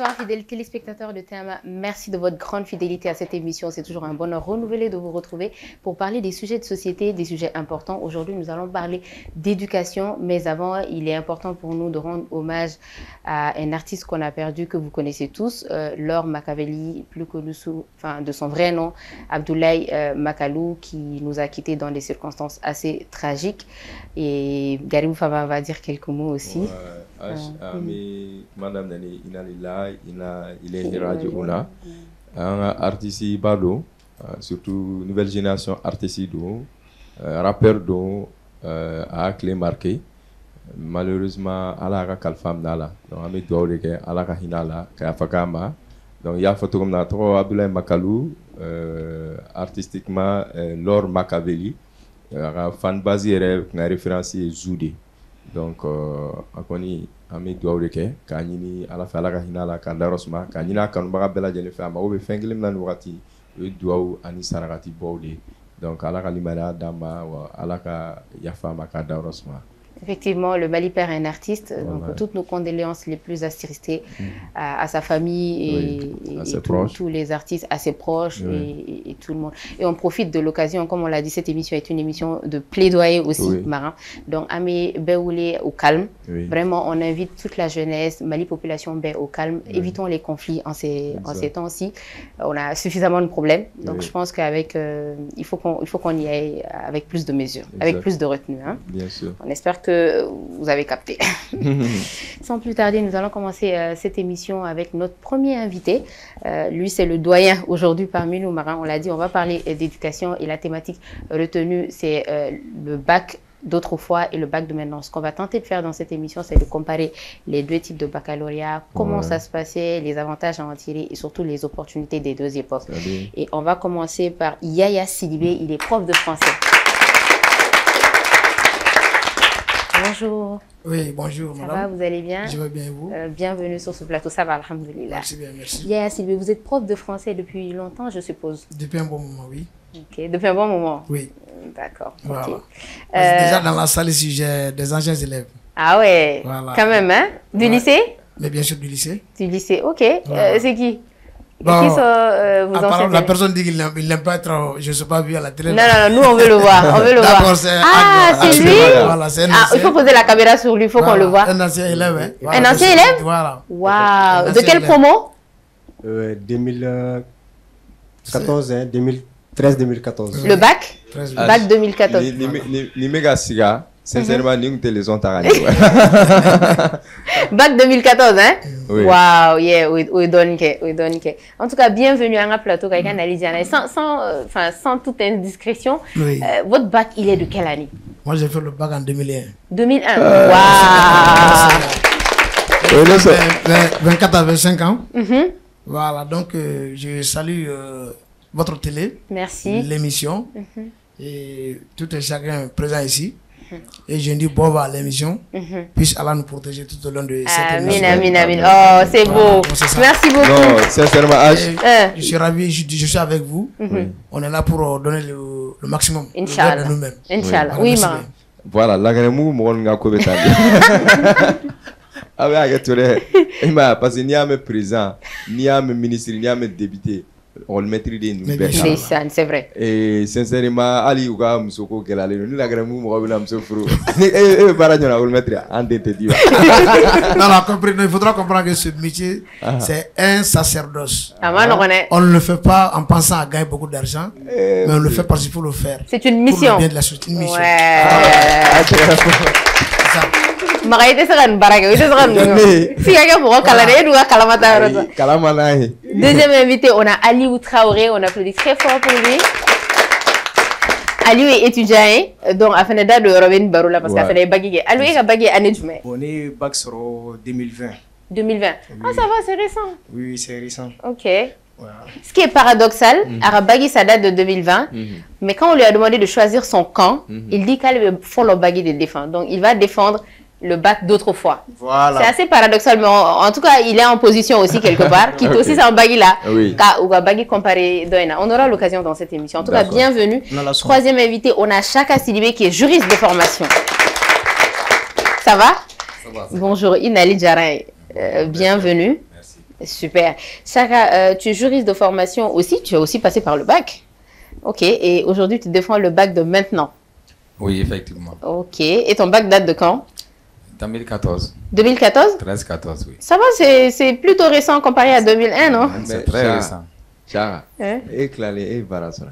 Bonsoir fidèles téléspectateurs de TMA, merci de votre grande fidélité à cette émission. C'est toujours un bonheur renouvelé de vous retrouver pour parler des sujets de société, des sujets importants. Aujourd'hui, nous allons parler d'éducation, mais avant, il est important pour nous de rendre hommage à un artiste qu'on a perdu, que vous connaissez tous, Laure Makaveli, plus connu de son vrai nom, Abdoulaye Makalou, qui nous a quittés dans des circonstances assez tragiques. Et Garim Fava va dire quelques mots aussi. Mais Madame Nani, il est radio Ouna, un artiste bado, surtout nouvelle génération artiste rappeur do a clé marqué. Malheureusement, à la calfam nala, donc ami doit à la hinala, kayafakama. Donc il y a photo comme natro Abdoulaye Makalou, artistiquement Laure Makaveli, fan basé na référence Zoudé. Donc akoni ami doawreke kanini ala fa ala ka hinala ka darosma kanina kanu baga bela jeni fa ma obe fengilim nan wakati e duaw ani sarakati bawde donc ala ka limara dama wa ala ka yafa ma ka darosma. Effectivement, le Mali perd un artiste, donc toutes nos condoléances les plus attristées à sa famille et tous les artistes, à ses proches et tout le monde. Et on profite de l'occasion, comme on l'a dit, cette émission est une émission de plaidoyer aussi, Marin. Donc, Amé Béoulé au calme. Vraiment, on invite toute la jeunesse, Mali population Bé au calme. Évitons les conflits en ces temps-ci. On a suffisamment de problèmes. Donc, je pense qu'avec, il faut qu'on y aille avec plus de mesures, avec plus de retenue. Hein. Bien sûr. On espère que vous avez capté. Sans plus tarder, nous allons commencer cette émission avec notre premier invité. Lui, c'est le doyen aujourd'hui parmi nous, Marin. On l'a dit, on va parler d'éducation et la thématique retenue, c'est le bac d'autrefois et le bac de maintenant. Ce qu'on va tenter de faire dans cette émission, c'est de comparer les deux types de baccalauréat, comment ça se passait, les avantages à en tirer et surtout les opportunités des deux époques. Et on va commencer par Yaya Sidibé, il est prof de français. Bonjour. Oui, bonjour, madame. Ça va, vous allez bien? Je vais bien, et vous? Bienvenue sur ce plateau, ça va, alhamdoulilah. Merci bien, merci. Yaya Sidibé, vous êtes prof de français depuis longtemps, je suppose? Depuis un bon moment, oui. Ok, depuis un bon moment? Oui. D'accord. Voilà. Okay. Déjà dans la salle ici, j'ai des anciens élèves. Ah ouais, voilà. Quand même, hein? Du lycée? Mais bien sûr, du lycée. Du lycée, ok. Voilà. C'est qui? Bon, qui sont vos anciens la personne dit qu'il n'aime pas être, je ne sais pas, vu à la télé. Non, non, non, nous on veut le voir, on veut le voir. Ah, c'est lui? Voilà, c'est un ancien. Il faut poser la caméra sur lui, il faut qu'on le voit. Un ancien élève, hein. Voilà, un ancien élève? Voilà. Waouh. De quelle promo? 2014, hein, 2013-2014. Le bac? Bac 2014. Les méga siga. Sincèrement, nous te les ont arrangés. Bac 2014, hein? Oui. Waouh, yeah, oui, donne. En tout cas, bienvenue à un plateau avec un Alidiana. Sans toute indiscrétion, votre bac, il est de quelle année? Moi, j'ai fait le bac en 2001. 2001? Waouh! 24 à 25 ans. Voilà, donc je salue votre télé. Merci. L'émission. Et tout et chacun présent ici. Et je dis bon à l'émission, puisse Allah nous protéger tout au long de cette émission. Amin. Oh, c'est beau. Merci beaucoup. Non, sincèrement, je suis ravi, je suis avec vous. On est là pour donner le maximum de nous-mêmes. Inch'Allah. Oui, ma. Voilà, la grande mou, mon gars, quoi, parce que n'y a mes présidents, n'y a mes ministres, n'y a mes députés. On le maîtrise de nous. C'est vrai. Et sincèrement, Ali Ouga Msoko Kelale, nous la grande mou, on a souffert. Et Baradona, on le mettra en tête. Non, il faudra comprendre que ce métier, c'est un sacerdoce. On ne le fait pas en pensant à gagner beaucoup d'argent, mais on le fait parce qu'il faut le faire. C'est une mission. Pour le bien de la société. Une mission. Deuxième invité, on a Aliou Traoré, on applaudit très fort pour lui. Aliou est étudiant, donc à Feneda de Robin Baroula parce qu'à Feneda bagé. Aliou est bagé année de mai. On est bac sur 2020. 2020. Ah ça va, c'est récent. Oui, c'est récent. Ok. Voilà. Ce qui est paradoxal, Arabagui ça date de 2020, mais quand on lui a demandé de choisir son camp, il dit qu'il faut le bagui de défendre. Donc il va défendre le bac d'autrefois. Voilà. C'est assez paradoxal, mais en tout cas, il est en position aussi quelque part, qui est aussi sans bagui là, ou bagui comparé d'Oina. On aura l'occasion dans cette émission. En tout cas, bienvenue. Troisième invité, on a Chaka Sidibé qui est juriste de formation. Ça va? Ça va. Bonjour, Inali Djaray. Bienvenue. Super. Sarah, tu es juriste de formation aussi. Tu as aussi passé par le bac. Ok. Et aujourd'hui, tu défends le bac de maintenant. Oui, effectivement. Ok. Et ton bac date de quand? 2014. 2014? 13-14, oui. Ça va, c'est plutôt récent comparé à 2001, non? C'est très récent. Sarah, éclairé et barasra.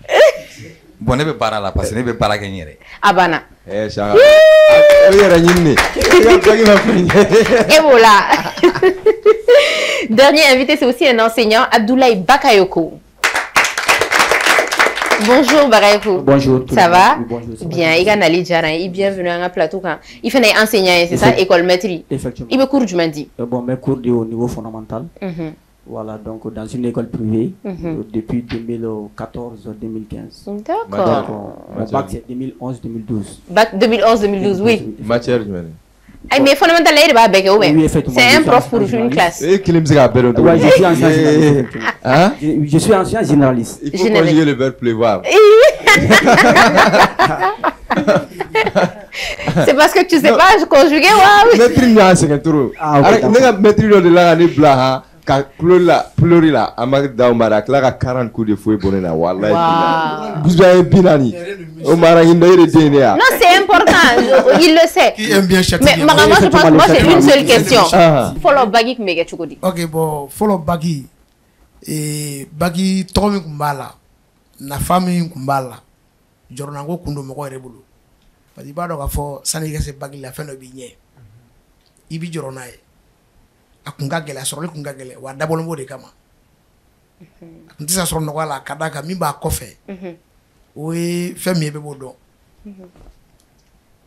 Bon, ne be bara la parce que ne be bara ke nyere. Abana. Sarah. Et voilà. Dernier invité, c'est aussi un enseignant, Abdoulaye Bakayoko. Bonjour Bakayoko. Bonjour. Ça va? Oui, bonjour. Bien, il y a Nali Djaran, bienvenue à un plateau. Il fait un enseignant, c'est ça, école maîtrise. Effectivement. Il me cours du midi. Bon, mes cours au niveau fondamental. Voilà, donc dans une école privée depuis 2014-2015. D'accord. Mon bac c'est 2011-2012. Bac 2011-2012, oui. Matière du Ah, mais fondamental, il va avec oui, effectivement. C'est un prof pour une classe. Et qui l'aime ça? Ouais, je suis ancien généraliste. Hein? Je suis ancien généraliste. Il faut conjuguer le verbe pleuvoir. C'est parce que tu sais pas conjuguer, ouais. Maîtrise, c'est trop. Ah, ok. Maîtrise de la blaha. Ka pleurer là, Amad Daumara, Clara 40 coups de fouet bonnet à Wallah. Vous avez binani. Omara Hindaïre DNA. Non, c'est important, il le sait. Qui aime bien chaque Mais moi, je pense, moi, j'ai une seule question. Follow Baggy Mega Chukodi. Ok, bon, follow Baggy. Et Baggy, Tommy Kumbala, na famille Kumbala, Jornango Kundo Moko Rebulu. Parce que Bado Gafo, Saniga se Baggy la fin de Bigné. Ibi Joronae. A kunga gele a sɔrɔli kunga gele wa dabɔlenbo de kama a kun tɛ se ka sɔrɔ nɔgɔya la ka d'a kan min b'a kɔfɛ o ye fɛn min ye bɛɛ b'o dɔn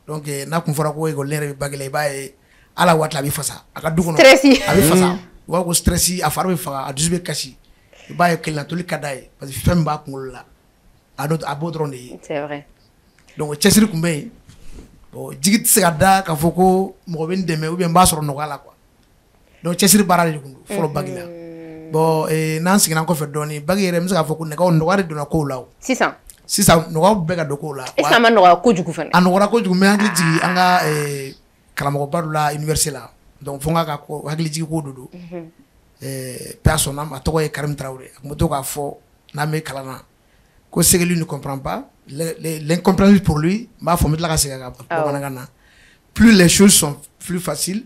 donc n'a kun fɔra ko ekɔliden yɛrɛ bɛ bagela i b'a ye ala waati a bɛ fasa a ka du kɔnɔ a bɛ fasa u b'a fɔ ko stress a fari bɛ faga a dusu bɛ kasi i b'a ye kelennatoli ka d'a ye parce que fɛn min b'a kunkolo la a b'o dɔrɔn de ye c'est vrai donc cɛsiri kun bɛ yen bon jigi tɛ se ka da k'a fɔ ko mɔgɔ bɛ n dɛmɛ ou bien n b'a sɔrɔ nɔgɔya la quoi. Donc cɛsiri baara de kun do fɔlɔ bagi la bon n'an seginna kɔfɛ dɔɔni bagi yɛrɛ n bɛ se k'a fɔ ko nɛgɛw nɔgɔya de donna kow la o sisan nɔgɔyaw bɛɛ ka don kow la est ce que a ma nɔgɔya kojugu fɛnɛ a nɔgɔyara kojugu n bɛ hakili jigin an ka karamɔgɔba dɔ la université la donc fo n ka hakili jigin ko de do personne a tɔgɔ ye Karim Traoré a kun bɛ to k'a fɔ n'an bɛ kalan na ko ce que lui ne comprend pas l'incompréhensible pour lui n b'a fɔ n bɛ tila ka segin a kan bamanankan na plus les choses sont plus faciles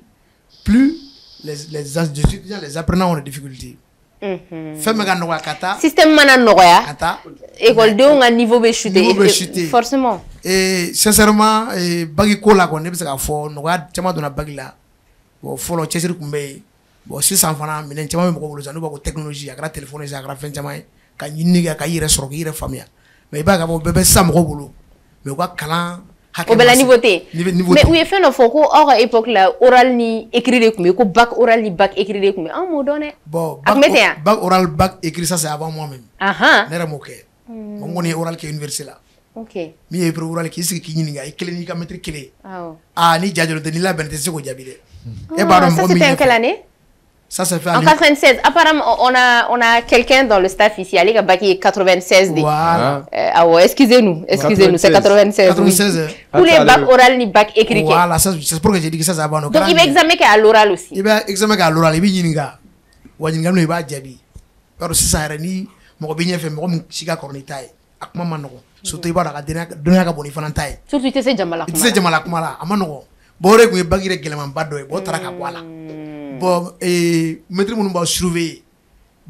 plus les apprenants ont des difficultés. Fais méga nɔgɔya ka taa système mana nɔgɔya ka taa écoledenw ka niveau bɛ chuter forcément et sincèrement bagi ko la kɔni ne bɛ se k'a fɔ nɔgɔya caman donna bagi la bon fɔlɔ cɛsiri kun bɛ yen bon sisan fana minɛn caman bɛ mɔgɔ bolo sisan n'u b'a fɔ technologie a kɛra téléphone ye a kɛra fɛn caman ye ka ɲinini kɛ ka i yɛrɛ sɔrɔ k'i yɛrɛ faamuya mais i b'a ye k'a fɔ bɛɛ bɛ sisan mɔgɔw bolo mais u ka kalan o bɛ la niveau tɛ mais u ye fɛn dɔ fɔ ko aw ka époque la oral ni écrit de tun bɛ ko bac oral ni bac écrit de tun bɛ anw m'o dɔn dɛ bon bac oral bac écrit ça c'est avant moi même ne yɛrɛ m'o kɛ n kɔni ye oral kɛ université la min ye oral k'i sigi k'i ɲininka i kelen n'i ka mètre kelen ni jajɔlen tɛ n'i labɛnnen tɛ se k'o jaabi dɛ e b'a dɔn mɔgɔ min ye quelle année? Ça fait en 96. Apparemment, on a quelqu'un dans le staff ici. Allez, bac est 96. Voilà. Ah ouais, excusez-nous, c'est 96. 96. Tous les bacs oral ni bac écrit. Voilà, c'est pour que j'ai dit que ça va. Donc il va examiner qu'à l'oral aussi. Il va examiner qu'à l'oral. Il va yinga. Ou yinga il va jabi. Alors si ça reni, mon bien fait mon chiga cornitaille. Akma manoko. Surtout il va la donner ka boni fanantai. Surtout il te jamala. Il te jamala kumala. Amanoko. Bore ku bac ire geleman bado e bo taraka wala. Bon, maître minnu b'aw surveiller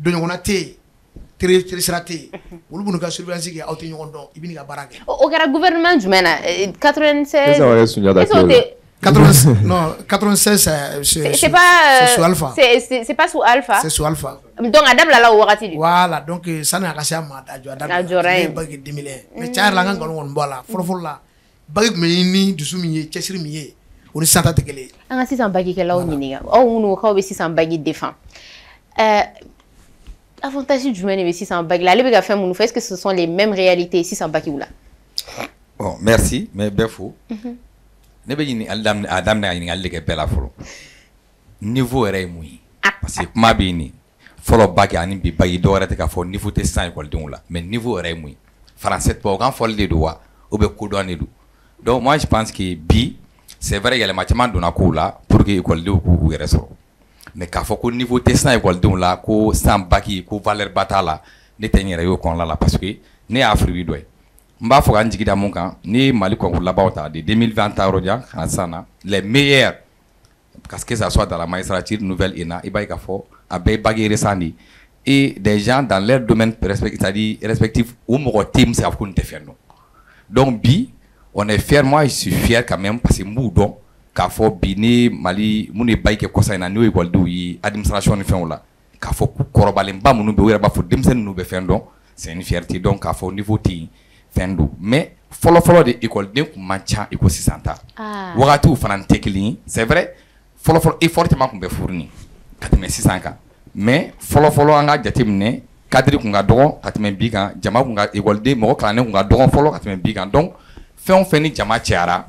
dɔnɲɔgɔnna tɛ yen teresira tɛ yen olu b'u ka surveillance kɛ aw tɛ ɲɔgɔn dɔn i bɛ n'i ka baara kɛ. O kɛra gouvernement jumɛn na 96. Non 96 c'est pas sous Alpha. C'est pas sous Alpha. C'est sous Alpha. Donc a dabila o wagati de. Voilà donc sani a ka se a ma a jɔra yen. Bac 2001 mais tiɲɛ yɛrɛ la an ka nkalon kɔni bɔ a la fɔlɔ-fɔlɔ la bac tun bɛ ni dusu min ye cɛsiri min ye. On est sans t'attaquer. On a 600 bagues qui là au Nigeria. On a 600 bagues défend. Avantage du journée avec 600 bagues là. Les bagues fait mon est-ce que ce sont les mêmes réalités 600 bagues ou là? Bon, merci, mais bien fou. Ne be ni Adam na ni alle ke bela folo. Niveau est mouillé. Parce que ma bini folo bague ani bi bague do rete ka fo niveau te 100 école don là. Mais niveau est mouillé. Français pour quand fol de doigt ou be ko do ne do. Donc moi je pense que bi c'est vrai qu'il y a les matchs dans la cour là pour que l'école de ou yɛrɛ sɔrɔ mais k'a fɔ ko niveau tɛ san écoledenw la ko san baki ko valeur ba t'a la ne tɛ n yɛrɛ y'o kɔnɔna la parce que ne y'a fruit dɔ ye n b'a fɔ ka n jigi da mun kan ni Mali concours labanw ta de 2020 ta yɔrɔ jan ka san na les meilleurs parce que ça soit dans la magistrature nouvelle ENA i b'a ye k'a fɔ a bɛɛ ye bac récent de et des gens dans leur domaine c'est-à-dire respectif u mɔgɔ tɛ min se k'a fɔ ko nin tɛ fɛn dɔn donc bi on est fier moi je suis fier quand même parce que n b'u dɔn k'a fɔ bi ni Mali mun ye bac kɛ kɔsa in na n'o ye écoledenw ye administration ni fɛnw la k'a fɔ kɔrɔbalenba minnu bɛ u yɛrɛ b'a fɔ denmisɛnnin ninnu bɛ fɛn dɔn c'est une fierté donc k'a fɔ niveau tɛ yen fɛn don mais fɔlɔ-fɔlɔ de écoleden tun man ca i ko sisan ta wagatiw fana tɛ kelen ye c'est vrai fɔlɔ-fɔlɔ effort caman tun bɛ furu nin ka tɛmɛ sisan kan mais fɔlɔ-fɔlɔ an ka jateminɛ cadre tun ka dɔgɔ ka tɛmɛ bi kan jama tun ka écoleden mɔgɔ kalannen tun ka dɔgɔ fɔlɔ ka tɛmɛ bi kan donc fɛn o fɛn ni jama cayara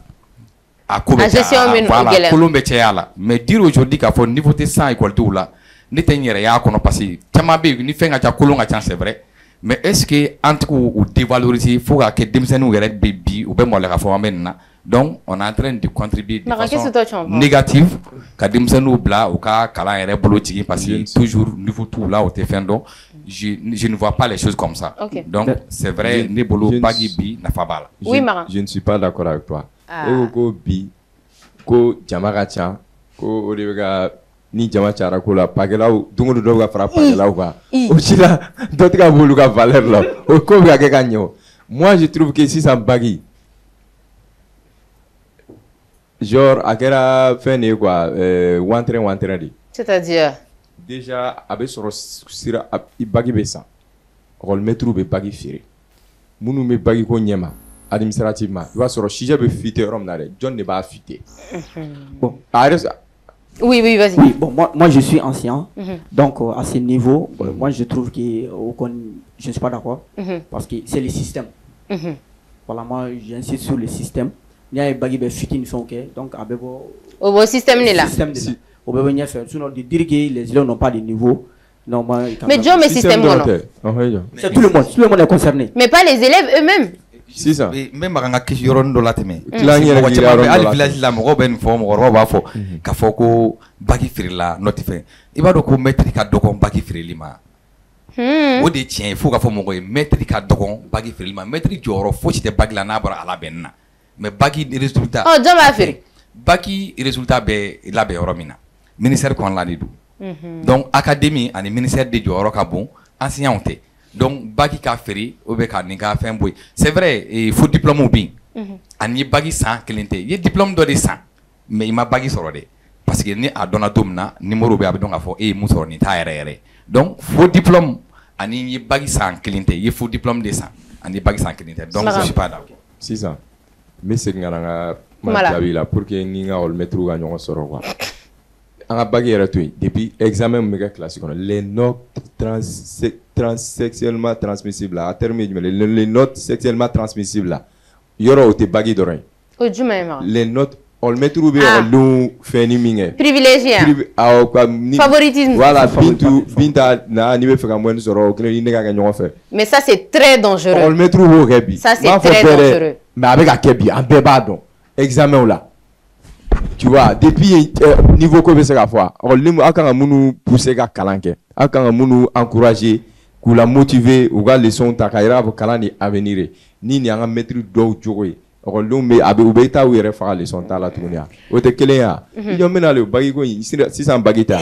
a ko bɛ caya voilà kolon bɛ caya la mais dire aujourd'hui k'a fɔ niveau tɛ san écoledenw la ne tɛ n yɛrɛ y'a kɔnɔ parce que caman bɛ yen ni fɛn ka ca kolon ka ca c'est vrai mais est-ce que an tɛ k'u dévaloriser fo k'a kɛ denmisɛnninw yɛrɛ bɛ bi u bɛ maloya k'a fɔ an bɛ nin na donc on est en train de contribuer de façon négative ka denmisɛnninw bila u ka kalan yɛrɛ bolo jigin parce que toujours niveau t'u la o tɛ fɛn dɔn je ne vois pas les choses comme ça donc c'est vrai ne bolo bagi bi nafa b'a la. Oui Mara. Je ne suis pas d'accord avec toi. E ko bi ko jama ka ca ko o de bɛ ka ni jama cayara ko la pagelaw don o don dɔw bɛ ka fara pagelaw kan o si la dɔ tɛ ka b'olu ka valeur la o ko bɛ ka kɛ ka ɲɛ o. Moi je trouve que sisan bagi genre a kɛra fɛn de ye quoi wanterɛn de. C'est-à-dire déjà a bɛ sɔrɔ sira bagi bɛ san école-maître bɛ bagi feere minnu bɛ bagi ko ɲɛma administrativement i b'a sɔrɔ sujet bɛ fuite yɔrɔ min na dɛ jɔn de b'a fuite. Bon. Oui, vas-y. Oui, bon, moi je suis ancien, donc à ce niveau, moi je trouve que je ne suis pas d'accord, parce que c'est le système. Voilà, moi j'insiste sur le système. Il y a un bagage de fuite, donc avec au système est là. On peut venir faire, sinon de dire que les élèves n'ont pas de niveau. Non, mais John, mais système non. C'est tout le monde est concerné. Mais pas les élèves eux-mêmes. C'est ça. Même quand on a yɔrɔ dɔ la tɛmɛ hali village la mɔgɔw bɛ nin fɔ mɔgɔkɔrɔbaw b'a fɔ k'a fɔ ko bagi feerela nɔti fɛ i b'a dɔn ko maître ka dɔgɔn bagi feereli ma o de ye tiɲɛ ye fo k'a fɔ mɔgɔ ye maître ka dɔgɔn bagi feereli ma maître jɔyɔrɔ fosi tɛ bagi la n'a bɔra a labɛnni na mais bagi résultat jɔn b'a feere bagi résultat bɛ labɛn yɔrɔ min na ministère kɔnɔna de don donc académie ani ministère de jɔyɔrɔ ka bon enseignants tɛ donc bagi ka feere o bɛ ka nin ka fɛn bɔ yen c'est vrai faux diplôme bɛ yen ani bagi san kelen tɛ i ye diplôme dɔ de san mais i ma bagi sɔrɔ dɛ parce que ni a dɔnna don min na numéro bɛ a bɛ dɔn k'a fɔ e ye mun sɔrɔ nin t'a yɛrɛ yɛrɛ donc faux diplôme ani i ye bagi san kelen tɛ i ye faux diplôme de san ani bagi san kelen tɛ donc je suis pas d'accord. Sisan n bɛ segin ka na n ka kuma jaabi la pour que ni n ka école-maîtres ka ɲɔgɔn sɔrɔ quoi. An ka bagi yɛrɛ to yen depuis examen min bɛ kɛ classe kɔnɔ les notes transsexuellement transmissibles a terme ye jumɛn ye les notes sexuellement transmissibles la yɔrɔ o tɛ bagi dɔrɔn ye. O jumɛn ye ma. Les notes école-maîtres bɛ école fɛn ni min kɛ. Privilégié favoritisme. Voilà Binta na n'i bɛ fɛ ka moyenne sɔrɔ o kelen ni ne ka kɛ ɲɔgɔn fɛ. Mais ça c'est très dangereux. École-maîtres b'o kɛ bi. Ça c'est très dangereux. Mais a bɛ ka kɛ bi an bɛɛ b'a dɔn examen la. Tu vois depuis niveau ko bɛ se ka fɔ école aw kan ka minnu pousser ka kalan kɛ aw kan ka minnu encourager k'u la motiver u ka leçon ta k'a yira k'a fɔ kalan de avenir ye ni nin an ka maître dɔw jogo ye écoledenw bɛ u bɛ taa u yɛrɛ faga leçon ta la tuguni o tɛ kelen ye jɔn bɛ na le bagi ko in sisan bagi ta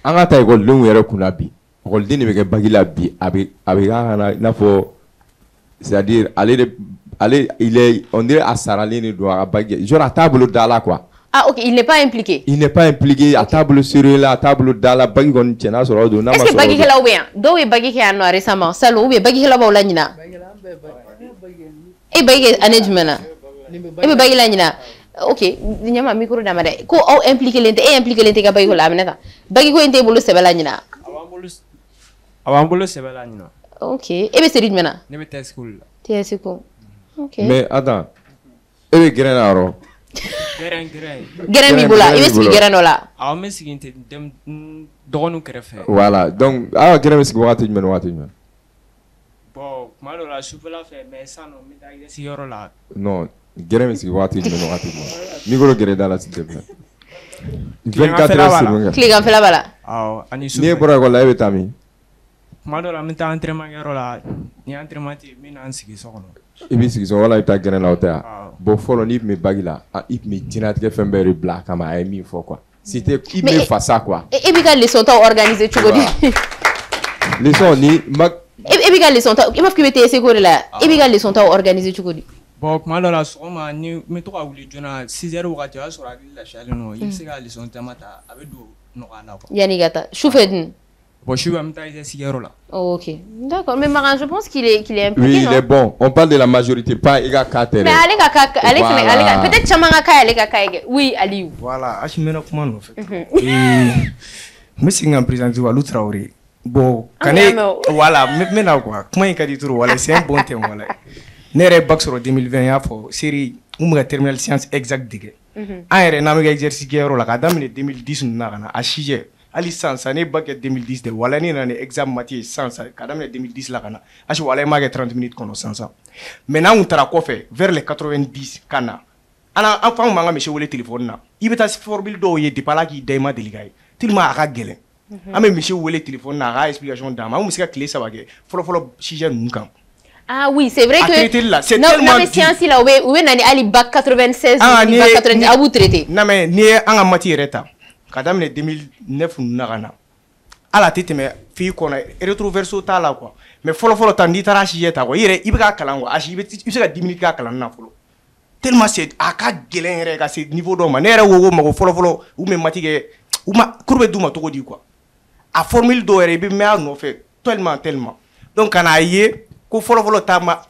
an ka ta écoledenw yɛrɛ kunna bi écoleden de bɛ kɛ bagi la bi a bɛ k'a i n'a fɔ c'est-à-dire il est on dirait a saralen de don a ka bagi genre a t'a bolo da la quoi. Ah ok, il n'est pas impliqué. Il n'est pas impliqué a t'a bolo sérieux la a t'a bolo da la bagi kɔni tiɲɛ n'a sɔrɔ o don n'a ma sɔrɔ o don. Est-ce que bagi kɛlaw bɛ yan dɔw ye bagi kɛ yan nɔ récemment Salo ou bien bagi kɛlaw b'aw la ɲina. E bagi kɛ année jumɛn na e bɛ bagi la ɲina ok ɲama micro d'a ma dɛ ko aw impliqué len tɛ e impliqué len tɛ ka bagi ko la Aminata bagi ko in t'e bolo sɛbɛ la ɲina. A b'an bolo sɛbɛ la ɲina. Ok e bɛ série jumɛn na. Ne bɛ TS School la. TS School. Ok. Mais attends e bɛ gɛrɛn na yɔrɔ. Gɛrɛn b'i bolo i bɛ sigi gɛrɛn dɔ la. Awɔ n bɛ sigi ten dɔgɔninw kɛrɛfɛ. Voilà donc aw gɛrɛn bɛ sigi wagati jumɛn ni wagati jumɛn. Bon kuma dɔw la sufɛla fɛ mais sisan nɔ n bɛ taa exercice yɔrɔ la. Non gɛrɛn bɛ sigi wagati jumɛn ni wagati jumɛn micro gɛrɛ da la s'il te plaît. 24 heures sur 24. Cliquant fait là-bas là. Ni bora école là, il tami. Mado la mita entraînement yaro la. Ni entraînement ti mina ansigi sokono. Ibi sigi so wala ita gena la hotel. Bo follow ni me bagila. If me dinat ke fembe black ama ai mi fo quoi. C'était il me fa ça quoi. Et biga les sont organisés tu godi. Les sont ni mag et biga les sont il m'a fait mettre ces cours là. Et biga les sont organisés tu godi. Bon mado la soma ni me to awuli jona 6h wakati wa sura la shali no. Il sega les sont tamata abedu no kana quoi. Yani gata. Choufedin. Bon, je suis à m'tailler cigaro là. Ok, d'accord. Mais Maran, je pense qu'il est impliqué. Oui, non? il est bon. On parle de la majorité, pas Ega Kater. Mais allez, voilà. Peut-être Chamanga Kaya. Oui, Aliou. Voilà, Achimena Kuman en fait. Mais c'est un président de Walou Traoré. Bon, voilà, maintenant quoi. Comment il a dit tout, voilà, c'est un bon thème, voilà. Nere bac sur 2020, il y a une série où on a terminé science exacte. Un renamé exercice qui est là, quand on 2010, on a à Chige. Ali sans ça n'est pas que 2010 de voilà ni un examen matière sans ça quand même 2010 là kana ache voilà ma 30 minutes qu'on sans ça maintenant on t'a quoi fait vers les 90 kana ana enfant manga monsieur le téléphone na il beta formule do ye dipala qui dema deligay tellement aka gelen ame monsieur le téléphone na ra explication dama on musique clé ça va que folo chije nunka. Ah oui, c'est vrai que c'est tellement non science là où nani ali bac 96 bac 90 à vous traiter. Non mais ni en matière état Kadam ne 2009 nagana ala tete me fi kona retroverso ta la quoi mais folo tan di tarashi yeta ko yere ibika kalango ashi ibika 10 minutes ka kalan na folo tellement c'est aka gelen re ka c'est niveau do ma nere wo ma ko folo ou me matige ou ma courbe duma to ko di quoi a formule do re bi me no fait tellement donc kana yé ko folo ta ma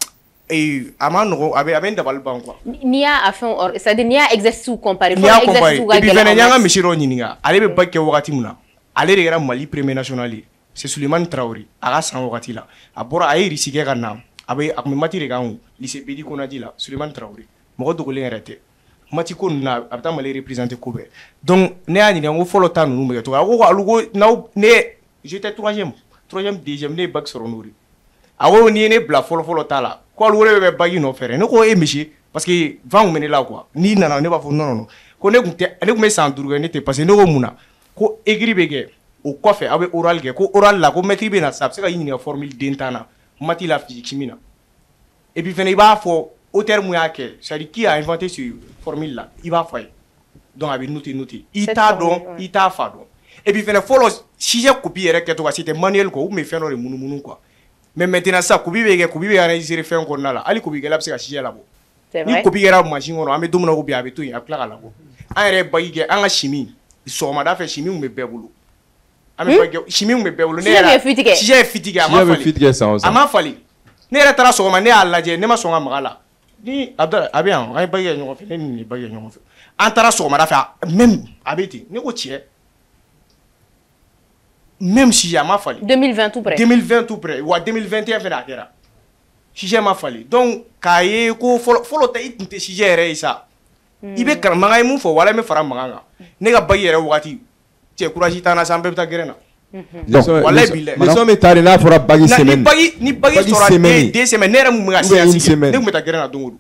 amano abe ndabal ban quoi nia a fait ça de nia exercice ou comparé exercice ou gagner et nyanga mishiro nyininga ale be bakke wakati muna ale re Mali premier national c'est Souleymane Traoré aga san wakati la abora ay risike kana abe akme matire kan lycée Bedi Konadi la Souleymane Traoré mo do golen rete mati ko na abta Mali représenter ko be donc ne ani ngo folo tanu numbe to ko alugo naw ne j'étais troisième deuxième ne bac sur honori awo ni ne bla folo tala ko wole be bagi no fere ne ko e michi parce que vang mene la quoi ni nana ne ba fo non ko ne kunte ne ko me san duru ne te parce que ne ko muna ko egri bege o ko fe abe oral ge ko oral la ko metri be na sab se ka yini formule dentana mati la physique chimie et puis fene ba fo au terme yake c'est qui a inventé ce formule là il va faire donc abi noter ita fa don et puis fene follow si j'ai copié rek to c'était manuel ko ou me fait no le munu quoi. Mais maintenant ça kubi be enregistrer fait encore là ali kubi gela psika chije la bo ni kubi gera machine on ame dumuna ko bi abe to ya plaka la bo an re bayi ge an chimie so ma da fe chimie me bebulu ame bayi chimie me bebulu ne era chije fitigue ama fali ne era tara so ma ne alla je ne ma so nga magala ni abdal abian ay bayi ñoko fe ni bayi ñoko fe an tara so ma da fe même abeti ne ko tie même si j'ai ma fallu 2020 tout près ou 2021 fait la si j'ai ma fallu donc kaye ko follow ta itinte si j'ai re ça ibe kar mangay mu fo wala me fara manganga ne ga bayere wakati te courage tana sambe ta gerena wala bile mais so me tare na fora bagi semaine ni bagi sora des semaines nere mu nga science ne mu ta gerena dongo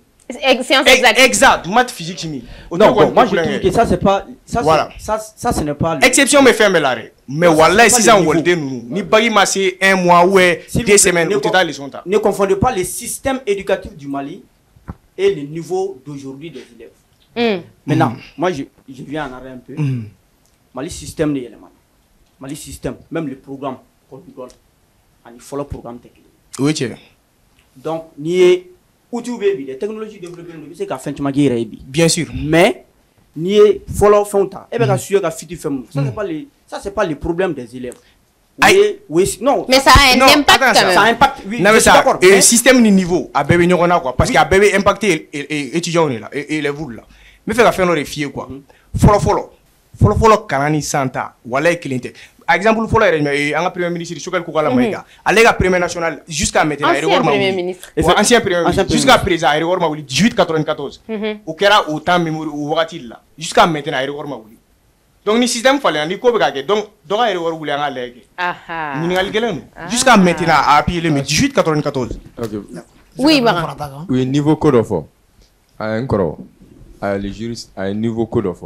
science exact maths physique chimie non bon, moi je trouve que ça c'est pas ça voilà. ça ce n'est pas exception me fait melare mais voilà si ça on nous ni bagi ma c'est un mois ou 2 semaines au total ils sont là ne confondez pas le système éducatif du Mali et le niveau d'aujourd'hui des élèves maintenant moi je viens en arrêt un peu Mali système de éléments Mali système même le programme qu'on nous donne il faut le programme technique oui tiens donc ni outil baby des technologies développées c'est qu'à fin tu m'as dit bien sûr mais ni follow fonta et bien sûr qu'à fiti femme ça c'est pas le problème des élèves oui non mais ça a un impact quand même ça impacte oui non mais ça et système ni niveau à bébé nyona quoi parce qu'il a bébé impacté étudiants là et les vous là mais fait qu'à faire nos refier quoi follow kanani santa wala kilinte exemple follow en premier ministre Choguel Koukala Maïga allega premier national jusqu'à maintenant ancien premier ministre jusqu'à présent aéroport ma 1894 au kera autant mémoire au wakati là jusqu'à maintenant aéroport ma donc ni système fallait ni ko be gage donc aéroport wuli nga lege ni ngal gelen jusqu'à maintenant à appuyer le 1894 oui oui niveau code of à un coro à les juristes à un niveau code of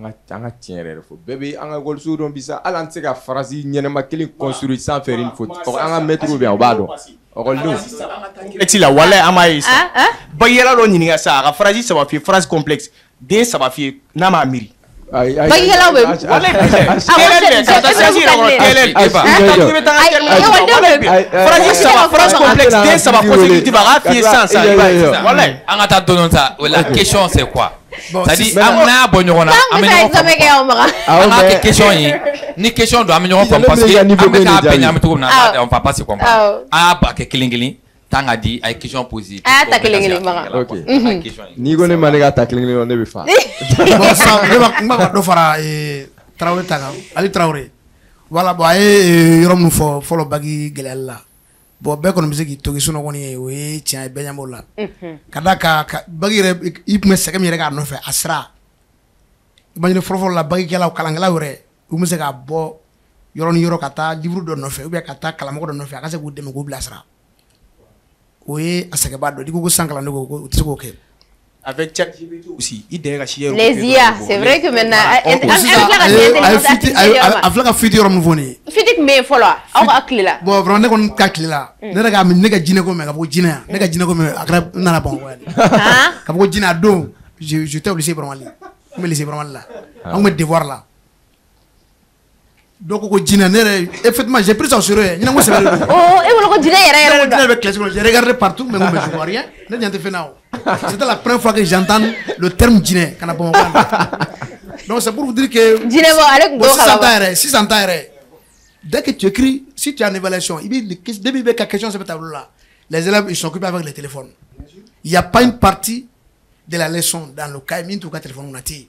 an ka tiɲɛ yɛrɛ fɔ bɛɛ bɛ an ka école dɔn bi sa hali an tɛ se ka phrase ɲɛnɛma kelen construire sans faire une faute an ka maître bɛ yan o b'a dɔn écoledenw complexe la walahi an b'a ye sa bagiyala dɔ ɲininka sa a ka phrase saba f'i ye phrase complexe den saba f'i ye n'a m'a miiri bagiyala bɛ phrase complexe den saba consécutive a k'a f'i ye sisan sa walahi an ka taa dɔɔnin ta la question c'est quoi c'est-à-dire an n'a bɔ ɲɔgɔn na an bɛ ɲɔgɔn faamu an k'a kɛ question ye ni question don an bɛ ɲɔgɔn faamu parce que an bɛ k'a bɛɛ ɲagami cogo min na on va pas se comprendre an y'a ba kɛ kelen kelen tant ka di a ye question poser a y'a ta kelen kelen maga n'i ko ne ma ne ka ta kelen kelen ne bɛ fa bon sa n b'a ka dɔ fara Traoré ta kan Ali Traoré voilà bon a ye yɔrɔ min fɔ fɔlɔ bagi gɛlɛyali la bon bɛɛ kɔni bɛ se k'i to k'i sunɔgɔ ye o ye tiɲɛ ye bɛɛ ɲɛ b'o la ka da ka bagi yɛrɛ i tun bɛ sɛgɛn min yɛrɛ k'a nɔfɛ a sira imagine fɔlɔfɔlɔ la bagikɛlaw kalankɛlaw yɛrɛ u bɛ se ka bɔ yɔrɔ ni yɔrɔ ka taa livre dɔ nɔfɛ ou bien ka taa kalamɔgɔ dɔ nɔfɛ a ka se k'u dɛmɛ k'u bilasira o ye a sɛgɛnba dɔ n'i ko san kalan ne ko u tɛ se k'o kɛ avec ChatGPT aussi i dɛmɛ ka si yɛrɛ les IA c'est vrai que maintenant a filɛ ka fiti yɔrɔ min fɔ nin ye fiti tun bɛ yen fɔlɔ aw ka tile la bon vraiment ne kɔni ka tile la ne yɛrɛ k'a mɛn ne ka jinɛ ko mɛn ka fɔ ko jinɛ ne ka jinɛ ko mɛn a kɛra n nana Bamakɔ yan ka fɔ ko jinɛ a don j'étais au lycée Baramali n bɛ lycée Baramali la an tun bɛ devoir la dɔw ko jinɛ ne yɛrɛ effectivement j'ai pris ça au sérieux ɲinɛ ko sɛbɛn de don e bolo ko jinɛ yɛrɛ yɛrɛ jinɛ bɛ classe kɔnɔ j'ai regardé partout mais je vois rien ne ɲɛ tɛ fɛn na o c'était la première fois que j'entends le terme jinɛ kana Bamakɔ donc c'est pour vous dire que jinɛ bɔ ale tun t'o kalama sisan ta yɛrɛ dès que tu écris si tu as une évaluation début bɛ ka question sɛbɛn tableau la les élèves ils sont occupés avec les téléphones il y a pas une partie de la leçon dans le cas min t'u ka téléphone na tɛ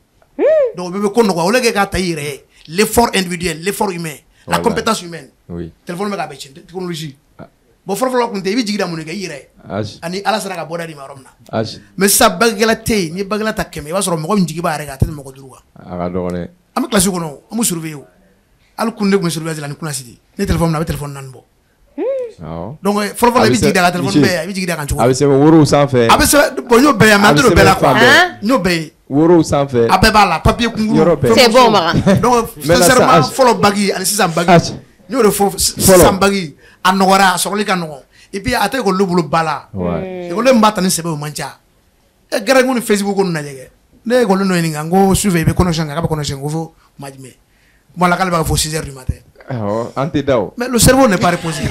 donc bɛɛ bɛ ko nɔgɔya o le kɛ k'a ta i yɛrɛ ye l'effort individuel, l'effort humain, la compétence humaine. Oui. Téléphone mega betchen, technologie. Bon fɔlɔ kun tɛ i bɛ jigi da mun kɛ i yɛrɛ ani ala sera ka bɔ da di ma yɔrɔ min na mais sisan bagɛla tɛ yen ni bagɛla ta 100 i b'a sɔrɔ mɔgɔ min jigi b'a yɛrɛ kan a tɛ tɛmɛ mɔgɔ 5 kan. A ka dɔgɔ dɛ. An bɛ classe kɔnɔ an bɛ surveiller o hali kun ne tun bɛ surveiller la ni kunasi de ne téléphone na a bɛ téléphone 4 bɔ. Donc fɔlɔ i bɛ jigi da kan téléphone bɛɛ i bɛ jigi da kan cogo. A bɛ sɛbɛn worow sanfɛ. A bɛ sɛbɛn bon n y'o bɛɛ ye mais an tɛ don bɛɛ la quoi n y'o bɛɛ ye. Worow sanfɛ. A bɛɛ b'a la papier kunkuru. C'est bon Makan. Donc sincèrement fɔlɔ bagi ani sisan bagi n y'o de fɔ sisan bagi a nɔgɔyara a sɔrɔli ka nɔgɔn et puis a tɛ école bolo ba la école min b'a ta ni sɛbɛn o man ca e gɛrɛ ko ni Facebook ko lajɛ kɛ ne ye école dɔ ɲininka n ko sufɛ i bɛ connexion kan k'a bɛ connexion ko fo ma jumɛn bon la k'ale b'a fɔ 6 heures du matin. An tɛ da o. Mais le cerveau n'est pas reposé.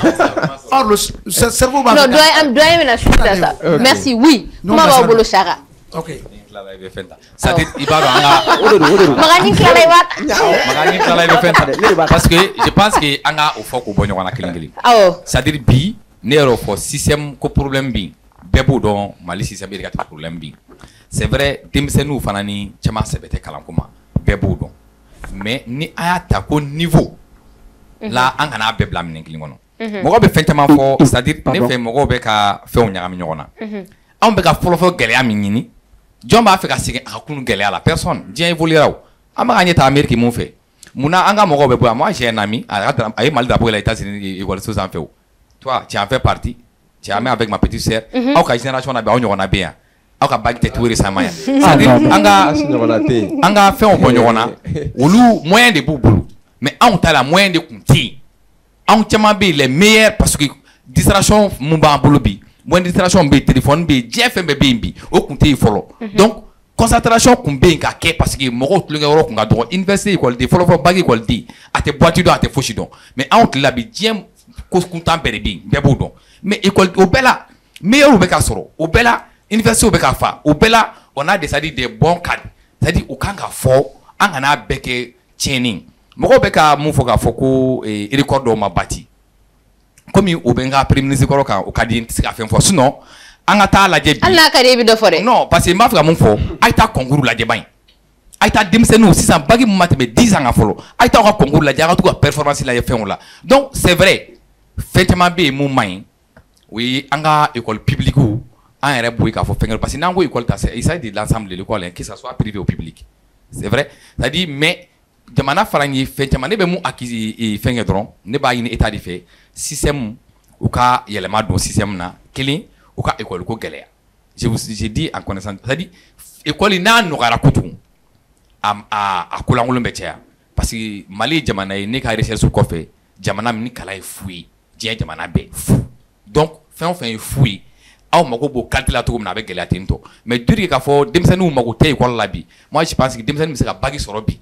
Or le cerveau b'a fɛ. Non doyen bɛna suite à ça. Merci oui. Kuma b'aw bolo Saka. Ok. C'est-à-dire il b'a dɔn an ka. O de don. Magani tilala i b'a ta. Magani tilala i bɛ fɛn ta dɛ. Parce que je pense que an ka o fɔ k'o bɔ ɲɔgɔn na kelen kelen. Awɔ. C'est-à-dire bi ne yɛrɛ fɔ système ko problème bi bɛɛ b'o dɔn Mali système de ka taa problème bi. C'est vrai denmisɛnninw fana ni caman sɛbɛ tɛ kalanko ma bɛɛ b'o dɔn mais ni a y'a ta ko niveau la an kana bɛɛ bila minɛn kelen kɔnɔ. Mɔgɔ bɛ fɛn caman fɔ c'est-à-dire ne fɛ mɔgɔw bɛ ka fɛnw ɲagami ɲɔgɔn na. Anw bɛ ka fɔlɔfɔlɔ gɛlɛya min ɲini jɔn b'a fɛ ka segin a ka kunun gɛlɛya la personne diɲɛ évoluera o an bɛ ka ɲɛ ta Amérique mun fɛ munna an ka mɔgɔw bɛ bɔ yan moi j'ai un ami a ye Mali drapeau yɛlɛ États-Unis école sanfɛ o toi tu en fais partie tu es ami avec ma petite sœur aw ka génération na bɛ aw ɲɔgɔnna bɛ yan aw ka bague tɛ tout récemment yan c'est-à-dire an ka fɛnw bɔ ɲɔgɔn na olu moyen de b'u bolo mais anw ta la moyen de tun tɛ yen anw caman bɛ yen les meilleurs parce que distraction mun b'an bolo bi moyen de distraction bɛ yen téléphone bɛ yen diɲɛ fɛn bɛɛ bɛ yen bi o tun tɛ yen fɔlɔ donc concentration tun bɛ yen ka kɛ parce que mɔgɔw tulonkɛ yɔrɔ tun ka dɔgɔ université école fɔlɔfɔlɔ bague école a tɛ boîte dɔn a tɛ fosi dɔn mais anw tile la bi diɲɛ ko kuntan bɛɛ de bɛ yen bɛɛ b'o dɔn mais école o bɛɛ la meilleurs bɛ ka sɔrɔ o bɛɛ la université bɛ ka fa o bɛɛ la on a c'est-à-dire des bons cadres c'est-à-dire o kan ka fɔ an kana bɛɛ kɛ tiɲɛni mɔgɔw bɛ ka mun fɔ k'a fɔ ko record dɔw ma bati komi o bɛ n ka premier ministre kɔrɔ kan o ka di n tɛ se ka fɛn fɔ sinon an ka taa lajɛ bi hali n'a ka di i bɛ dɔ fɔ dɛ non parce que n b'a fɛ ka mun fɔ a ye taa concours lajɛ ba in a ye taa denmisɛnninw sisan bague mun ma tɛmɛ 10 ans kan fɔlɔ a ye taa aw ka concours lajɛ a ka to ka performance lajɛ fɛnw la donc c'est vrai fɛn caman bɛ yen mun man ɲi o ye an ka école publique an yɛrɛ bɔ yen k'a fɔ fɛn kɛ parce que n'an ko école ta il s'agit de l'ensemble de l'école que ça soit privé ou public c'est vrai c'est-à-dire mais jamana fara ye fɛn caman ne bɛ mun acquis fɛn kɛ dɔrɔn ne b'a ɲini état de fɛ système u ka yɛlɛma don système na kelen u ka école ko gɛlɛya j'ai dit en connaissance c'est-à-dire école n'a nɔgɔyara kojugu a kolankolon bɛ caya parce que Mali jamana ye ne ka recherche kɔfɛ jamana min ni kala ye fu ye diɲɛ jamana bɛɛ fu donc fɛn o fɛn ye fu ye aw mago b'o qualité la cogo min na a bɛ gɛlɛya ten tɔ mais duri k'a fɔ denmisɛnninw mago tɛ école la bi moi je pense que denmisɛnnin bɛ se ka bac sɔrɔ bi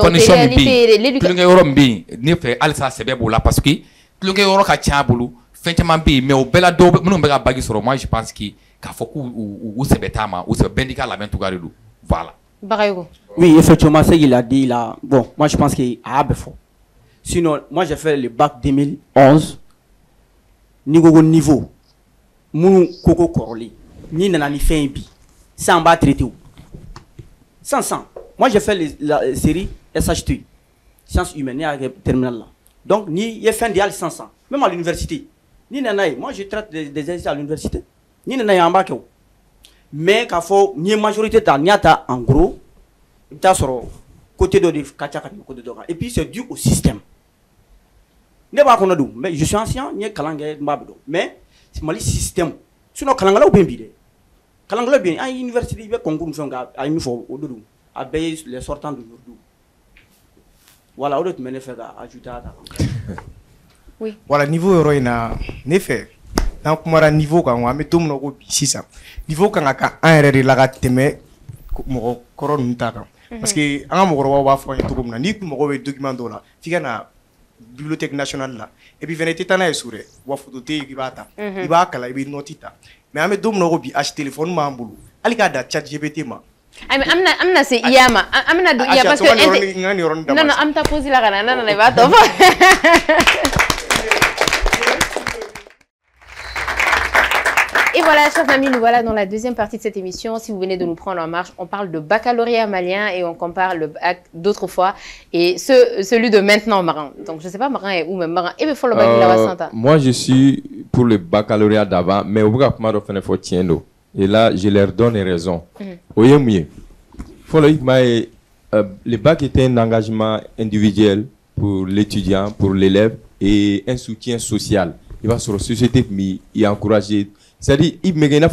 condition min bɛ yen tulonkɛ yɔrɔ min bɛ yen ne fɛ halisa sɛbɛ b'o la parce que tulonkɛ yɔrɔ ka ca a bolo fɛn caman bɛ yen mais o bɛɛ la dɔw minnu bɛ ka bac sɔrɔ moi je pense que k'a fɔ k'u sɛbɛ t'a ma u sɛbɛ bɛɛ n'i ka labɛn cogoya de don voilà. Oui, effectivement, ce qu'il a dit là, bon, moi je pense qu'il a fait. Sinon, moi j'ai fait le bac 2011, niveau, mon coco corolé, ni nanani fait un bi, sans bas traité ou. Sans. Moi j'ai fait la série SHT, sciences humaines, avec terminal là. Donc, ni y a fin d'IAL 500, même à l'université. Ni nanaï, moi je traite des essais à l'université, ni nanaï en bac. Mais quand faut ni majorité dans niata en gros t'as sur côté de kacha côté de et puis c'est dû au système ne pas qu'on a d'où mais je suis ancien ni kalangé mbabdo mais c'est Mali système sinon kalangala ou bien bidé kalangala bien à université il va concours faire à une fois au dou à payer les sortants de l'Urdu voilà autre mener faire ajouter à oui voilà niveau héroïna ne fait donc kumara niveau kan wa me dum no ko bi sisa niveau kan ka an yɛrɛ de la ka tɛmɛ mɔgɔ kɔrɔ ninnu ta kan parce que an ka mɔgɔkɔrɔbaw b'a fɔ an ye cogo min na n'i kun mɔgɔ bɛ document dɔw la f'i ka na bibliothèque nationale la et puis fɛnɛ i tɛ taa n'a ye so dɛ wa photo tɛ yen k'i b'a ta i b'a kalan i bɛ note ta mais an bɛ don min na ko bi téléphone b'an bolo hali k'a da chat GPT ma. amna se iyama amna do iya parce que non am ta poser la kana non va to. Et voilà, chers amis, nous voilà dans la deuxième partie de cette émission. Si vous venez de nous prendre en marche, on parle de baccalauréat malien et on compare le bac d'autrefois et celui de maintenant Marin. Donc, je ne sais pas Marin est où, mais Marin. Et il faut le bac de la Santa. Moi, je suis pour le baccalauréat d'avant, mais au bout de faut tiendre. Et là, je leur donne raison. Oye mieux. Le bac était un engagement individuel pour l'étudiant, pour l'élève et un soutien social. Il va sur la société qui encourager. C'est-à-dire, il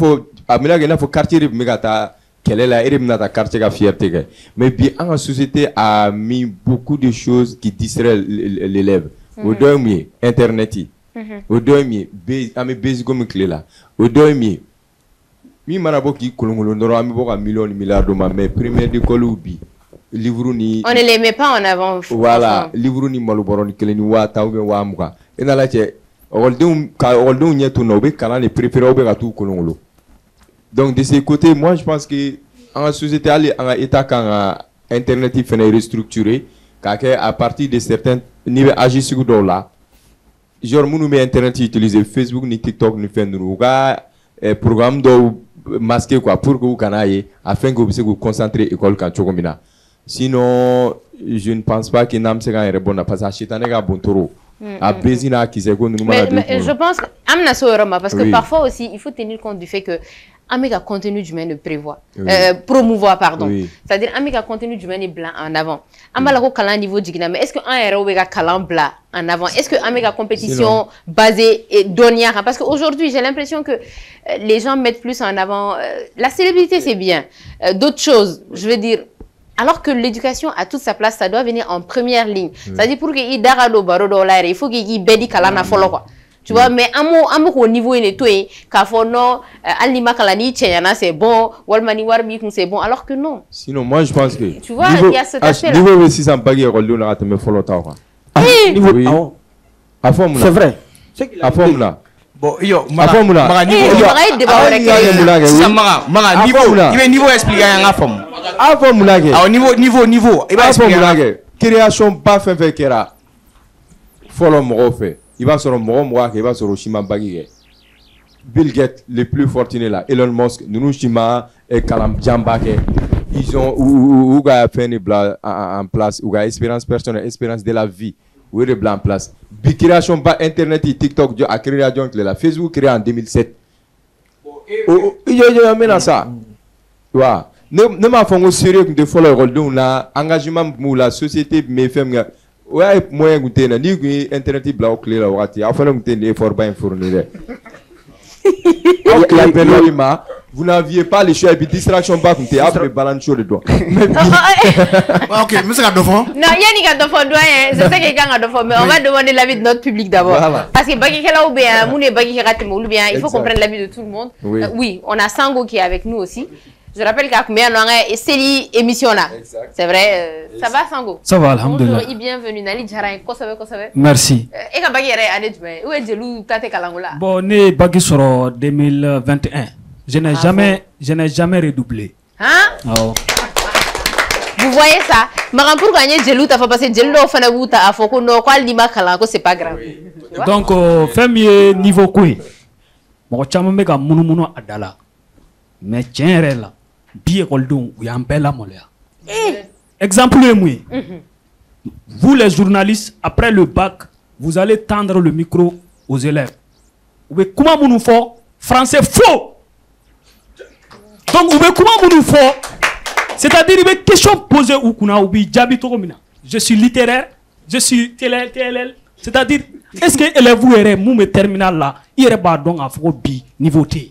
faut quartier de Megata, quelle est la quartier de fierté. Mais bien, la société a mis beaucoup de choses qui distraient l'élève. Au deuxième, Internet. Au deuxième, basic comme clé là. Au deuxième, mi manabo qui kolongolo ndoro ami boka milliards de mais première d'école ou bi. Livre ni. On ne les met pas en avant. Voilà, livre ni maloboro ni kele ni wa ta ou bien wa muka. Et dans la tête. Donc de ce côté, moi je pense que en société, en état quand Internet est restructuré, à partir de certains niveaux agir sur là, genre nous met Internet utiliser Facebook ni TikTok ni fait nous programme de masquer quoi pour que vous canayez afin que vous puissiez vous concentrer école quand tu combina. Sinon, je ne pense pas que nam sera un bon parce que chetane ga bon toro. Mais je pense parce que parfois aussi il faut tenir compte du fait que Amiga contenu d'humain ne prévoit promouvoir pardon c'est-à-dire Amiga contenu d'humain est blanc en avant Amalako kalan niveau digna mais est-ce que un héros est kalan blanc en avant est-ce que Amiga compétition basée et donière parce qu'aujourd'hui j'ai l'impression que les gens mettent plus en avant la célébrité c'est bien d'autres choses je veux dire. Alors que l'éducation a toute sa place, ça doit venir en première ligne. C'est-à-dire pour qu'il y ait il faut qu'il y ait bedi kalana folo quoi. Tu vois, mais amo au niveau il est tout qu'à fond non, alima kalani tchayana c'est bon, walmani warbi c'est bon, alors que non. Sinon moi je pense que. Tu vois, il y a cet aspect là. Niveau 600 bagay rôle on a te folo ta quoi. Niveau c'est vrai. À fond là. Bon, yo, maga niveau, il va niveau expliquer un affaire. Niveau, il va expliquer. Création pas fait kera. Follow mo fait. Il va sur mo il va sur Shima Bagige. Bill Gates le plus fortuné là, Elon Musk, Nunu Shima et Kalam Jambake. Ils ont ou ga fait en place, ou ga expérience personnelle, expérience de la vie. Oui, le blanc en place. Création par Internet et TikTok a créé la Facebook créé en 2007. Il y a ça. Ne m'a fait un sérieux de follow rôle de engagement pour la société mais femme. Ouais, moyen goûter na ni Internet blanc clé la wati. A fallu goûter des efforts bien fournir. La vous n'aviez pas le choix et puis distraction pas comme t'es après balance chaud le doigt. Ok, mais c'est un dauphin. Non, il y a ni qu'un dauphin doyen, je sais qu'il y a un dauphin, mais on va demander l'avis de notre public d'abord. Voilà. Parce que Bagui Kela ou bien, Mouné Bagui Keraté ou bien, il faut comprendre l'avis de tout le monde. Oui, on a Sango qui est avec nous aussi. Je rappelle qu'à combien on a et Célie émission là. C'est vrai, ça va Sango? Ça va, alhamdoulilah. Bonjour et bienvenue. Nali Djarain, quoi ça veut? Merci. Et quand Bagui est année où est Djelou Tate Kalangola? Bon, né Bagui sur 2021. Je n'ai jamais redoublé. Hein? Oh. Vous voyez ça? Maran pour gagner Djelou, t'as fait passer Djelou au Fanabou, t'as fait qu'on a quoi l'ima Kalango, c'est pas grave. Donc, fait mieux niveau quoi? Mon chama mega munu adala. Mais tiens, là. Bien Goldon, ou un bel amoléa. Exemple, vous les journalistes, après le bac, vous allez tendre le micro aux élèves. Mais comment vous nous faites? Français faux! Donc, comment vous nous faites? C'est-à-dire, il y a des questions posées ou qu'on a oublié. Je suis littéraire, je suis TLL. C'est-à-dire, est-ce que élèves vous errez, mon terminal là, il y a pas donc à faire niveau T?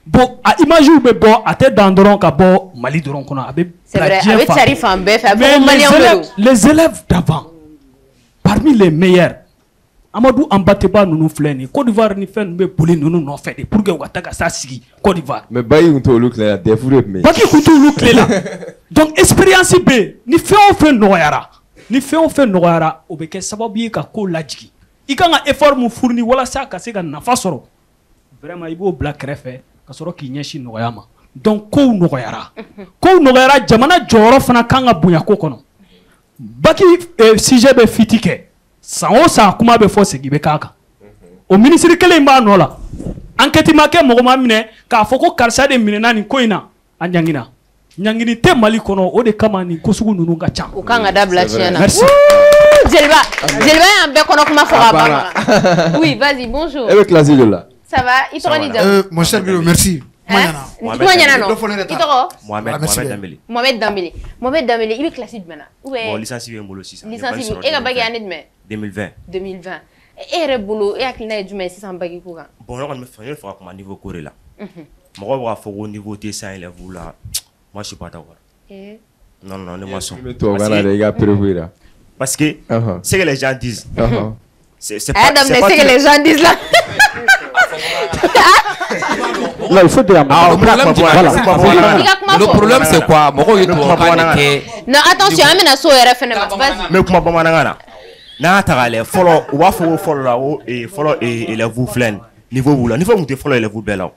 Bon, à imaginer où bon, à tête d'endroit qu'à bon Mali de Ronkona, c'est vrai, avec Charif en bef, mais les élèves d'avant, parmi les meilleurs, Amadou Ambateba nous flène, Côte d'Ivoire ni fait nous pouler nous non fait pour que Ouattaka ça sigi Côte d'Ivoire. Mais bayi on te look là, des fous mais. Pas qui couteau look là. Donc expérience B, ni fait on fait noyara, au beke sababu ka ko lajiki. I kan effort mu fourni wala sa ka se ka nafa soro. Vraiment il faut black refait. Kasoro ki nyeshi noyama. Donc ko noyara jamana joro fana kanga bunya ko kono. Baki sujet be fitike. Sango sa kuma be fo segi be kaka. O ministre kele mba no la. Enquête make mo ma mine ka foko karsa de mine nani ko ina anyangina. Nyangini te Mali kono o de kama ni kosugu nunu nga cha. O kanga dabla chiena. Merci. Jelba un be kono kuma fo ba. Oui, vas-y, bonjour. Avec la zile là. Ça va? Il t'aura dit mon cher Bilo, merci. Mohamed Dambélé, il est classé maintenant. Bon, licencié en boulot 600. Licencié, et la bague année de mai 2020. Et le boulot, et à cliner du mai 600 bagues pour. Bon, là, on me fait un niveau coré là. Moi, on va faire au niveau dessin, il est vous là. Moi, je suis pas d'accord. Non, les moissons. Parce que c'est que les gens disent. C'est pas que les gens disent là. Là, il faut dire. Le problème, c'est quoi? Non, attention, amène à so RFN. Mais comment pas manangana? Na tagale, follow, ou va follow là, et follow et les vous flen. Niveau vous là, niveau vous te follow les vous bella.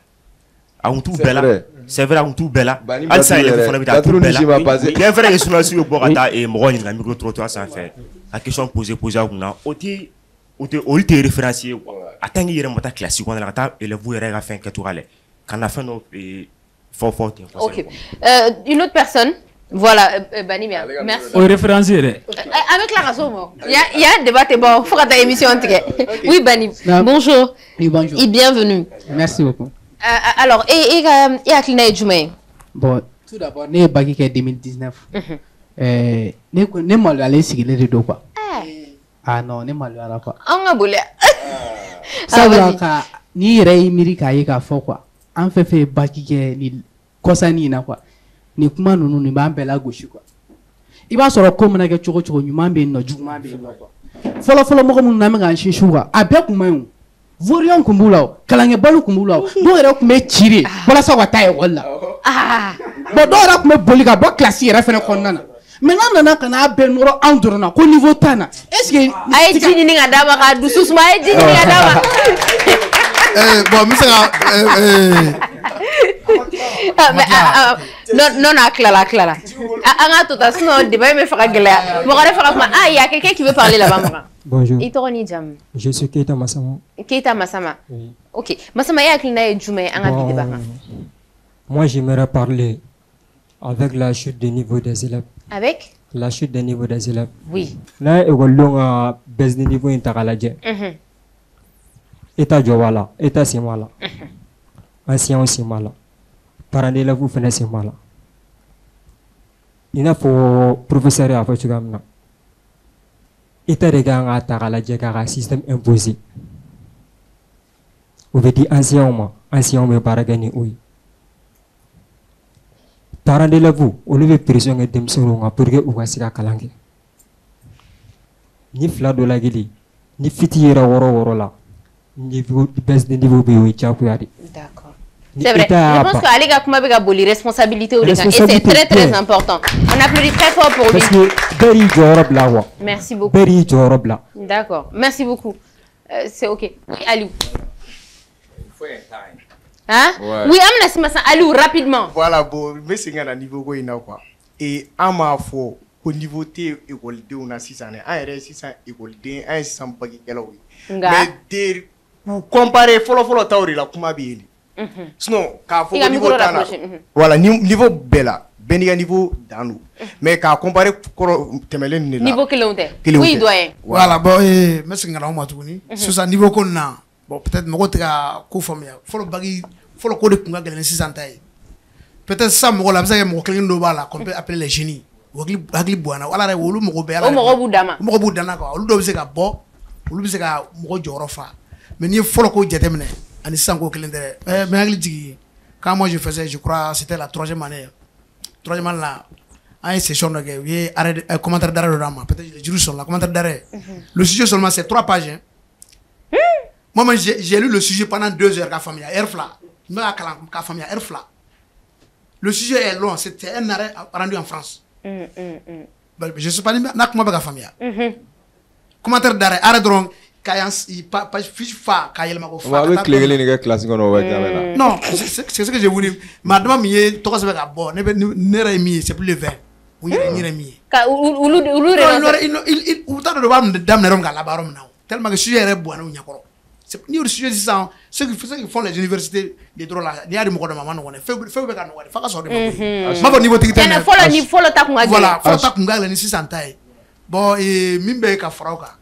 A un tout bella. C'est vrai, un tout bella. Al ça il est follow bita tout bella. Il est vrai que sur le sur Bogota et Moroni la micro trottoir sans faire. La question posée à vous là, oti te référencier. Attends, il y a un classique, on a la table et le vous est à fin que tu allais. Quand on a fait nos fort. Ok. Une autre personne. Voilà, Bani, merci. On référencier. Avec la raison, il y a un débat, c'est bon, il faut que ta émission. Oui, Bani. Bonjour. Oui, bonjour. Et bienvenue. Merci beaucoup. Alors, et à Klina et Djoume? Bon, tout d'abord, ne bagi ke 2019. Ne mal aller signer de quoi. Ah non, ne mal aller quoi. On a boulé. Ça veut dire ni rei mirika yeka fo quoi. En fait bagi ke ni kosani na quoi. Ni kuma nunu ni ba bela goshi quoi. I ba soro ko mena ke chogo nyuma be no juma be no quoi. Folo mo ko mun na me gan shishu quoi. Abe kuma yu. Vorion kumbulaw, kalange balu kumbulaw. Do era kuma chiri. Wala sa wa tay wala. Ah. Bo do era kuma bolika bo classe era fene konnana. Maintenant nana kana be noro androna ko niveau tana. Est-ce que ay jini ni ngadaba ka dususuma ay jini ni ngadaba. Bon, monsieur non, Clara. Sinon, débat me fera gueuler. Ah, il y a quelqu'un qui veut parler là-bas. Bonjour. Je suis Keita Massama. Keita Massama. Oui. Ok. Massama, il y a quelqu'un qui veut débat. Moi, j'aimerais parler avec la chute des niveaux des élèves. Avec la chute des niveaux des élèves. Oui. Là, il y a baisse des niveaux intercaladés. État Jowala, État Simala. Ancien aussi mal. Parents d'élèves vous faites c'est mal. Il faut professeur à faire comme État de gang à Taraladia car système imposé. Vous veut dire ancien homme me paragani oui. parents d'élèves olu bɛ pression kɛ denmisɛnninw kan pour que u ka se ka kalan kɛ ni fila dɔ lagili ni fiti yɛrɛ wɔɔrɔ la niveau baisse de niveau bɛ o ye diyagoya de. D'accord. C'est vrai. Je pense qu'Ali Gakuma bɛ ka boli responsabilité au dégâts et c'est très très important. On applaudit très fort pour lui. Parce que bɛɛ y'i jɔyɔrɔ bila quoi. Merci beaucoup. Bɛɛ y'i jɔyɔrɔ bila. D'accord. Merci beaucoup. C'est ok. Oui, Aliou. Hein? Ouais. Oui, Amna Simassa, Aliou, rapidement. Voilà, bon, mais c'est un niveau quoi. Et à ma foi, au niveau de l'école, on a 6 années. Un 600 école, un 600 bagi kelawi. Mais pour comparer, follow tauri la kuma bien. Sinon, quand faut niveau tana. Voilà, niveau bella, beniga niveau danou. Mais quand comparer temelen ni niveau kilomètre. Oui, doyen. Voilà, bon, mais c'est un grand matouni. Sur ce niveau qu'on a. Bon, peut-être que je vais faut le code de gagner 600 tailles. Peut-être ça, je vais qu'on peut appeler les génies. Agli buana wala re wolu mo be ala mo budana ko wolu do be se ka bo wolu be se ka mo joro fa mais ni folo ko jetemne ani sanko kelendere mais agli jigi quand moi je faisais je crois c'était la troisième année là à une session de oui arrêt commentaire d'arrêt de drama peut-être les juges sont là commentaire d'arrêt le sujet seulement c'est 3 pages hein? Moi j'ai lu le sujet pendant 2 heures ka famille airfla ma ka famille airfla le sujet est long c'était un arrêt rendu en France. Je sais pas na kuma bega famille commentaire d'arrêt arrêt donc kayans pas fiche fa kayel mako fa avec les les classiques on va là non c'est ce que je voulais madame mi to ko bega bon ne remi c'est plus le 20 oui ni remi ka ulu il ta do bam dam ne rom ga la barom na tellement que sujet est bon na nyakoro c'est ni le sujet ça ceux qui font les universités des droits là ni a de mo ko maman on fait be ka no fa ka so de ma niveau tigité ni follow ta kunga voilà follow ta kunga la ni 600 taille bon et mimbe ka frauka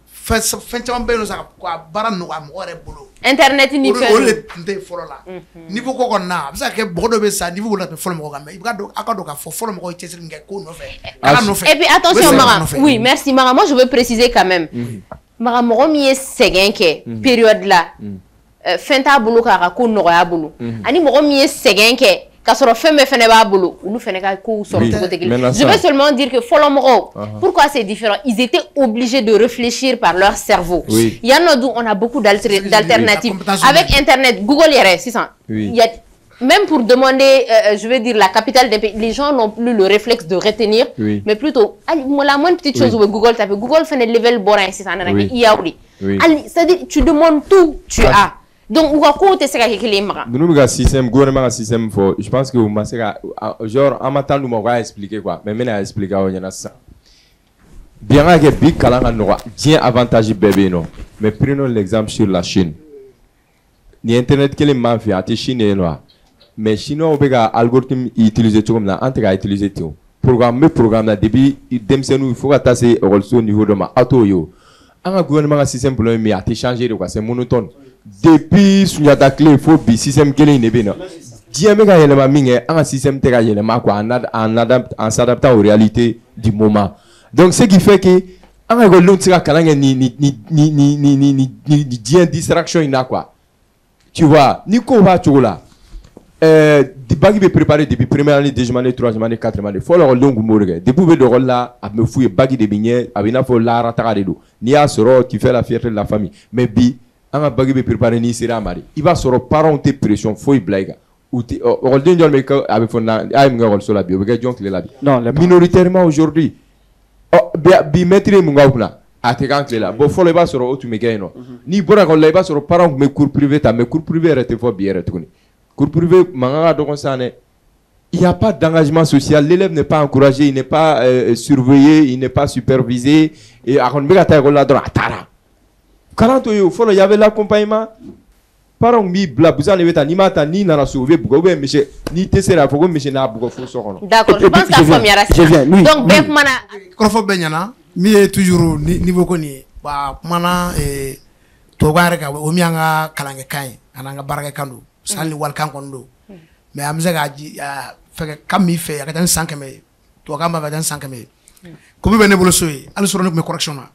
fait chama be no sa ko bara no am ore bolo internet ni fait o le nte follow la niveau ko ko na bisa ke bodo be sa niveau la follow mo ko me ibga do akado ka follow mo ko tchesel ngai ko no fait et puis attention Mara oui merci Mara moi je veux préciser quand même Mara mo mi segen ke période là fenta bulu ka ko no ya bulu ani mo mi segen ke ka soro femme fene ba bulu ulu fene ka ko soro je veux seulement dire que follow pourquoi c'est différent ils étaient obligés de réfléchir par leur cerveau il y en a d'où on a beaucoup d'alternatives avec internet Google y 600 il y a même pour demander je veux dire la capitale des pays les gens n'ont plus le réflexe de retenir mais plutôt la moindre petite chose où Google tape Google fait le level borin 600 il y a c'est-à-dire tu demandes tout tu as donc ou quoi tu sais que les marins nous le système gouvernement système fort je pense que vous m'assez genre en matin nous m'avons expliqué quoi mais maintenant expliquer on y a ça bien que big kalanga no bien avantage bébé non mais prenons l'exemple sur la Chine ni internet que les mafia à Chine là mais chinois ont un algorithme utilisé tout comme là en tout cas utilisé tout programme là depuis il faut attacher au niveau de ma auto yo un gouvernement système pour le mais a changé de quoi c'est monotone depuis sunyata clé faut bi système kele ne bena dia mega yelema minge un système tega yelema quoi en s'adaptant aux réalités du moment donc ce qui fait que un rigolo tira kalanga ni dia distraction ina quoi tu vois ni ko va tu là des bagues be préparé depuis première année deuxième année troisième année quatrième année faut leur longue morgue depuis be de rôle là a me fouiller bagues de bigné abina faut la ratara do ni a soro tu fais la fierté de la famille mais bi un bagues be préparé ni sera mari il va soro parent te pression faut y blague ou rôle de John Meka avec fona ay nga rôle sur la bio be jonk la bi non minoritairement aujourd'hui bi mettre mu ngawna a te kan là bon faut le ba soro tu me gagne non ni bora ko le ba soro parent me cours privé ta me cours privé rete faut bien rete cours privé manganga donc ça il n'y a pas d'engagement social l'élève n'est pas encouragé il n'est pas surveillé il n'est pas supervisé et à on ta là dans atara quand il faut il y avait l'accompagnement parents mi bla vous allez mettre ni mata ni na sauver bugo be monsieur ni tesera faut monsieur na bugo faut so d'accord je pense qu'à famille donc ben mana krofo benyana mi est toujours niveau koni ba mana to gare ka o mi anga kalange kai ananga baraka kandu sali wal kan kondo mais amza ga fait kam mi fait ka tan sankame to kamba ga tan sankame ko bi bene bolo soyi al soro ne correction na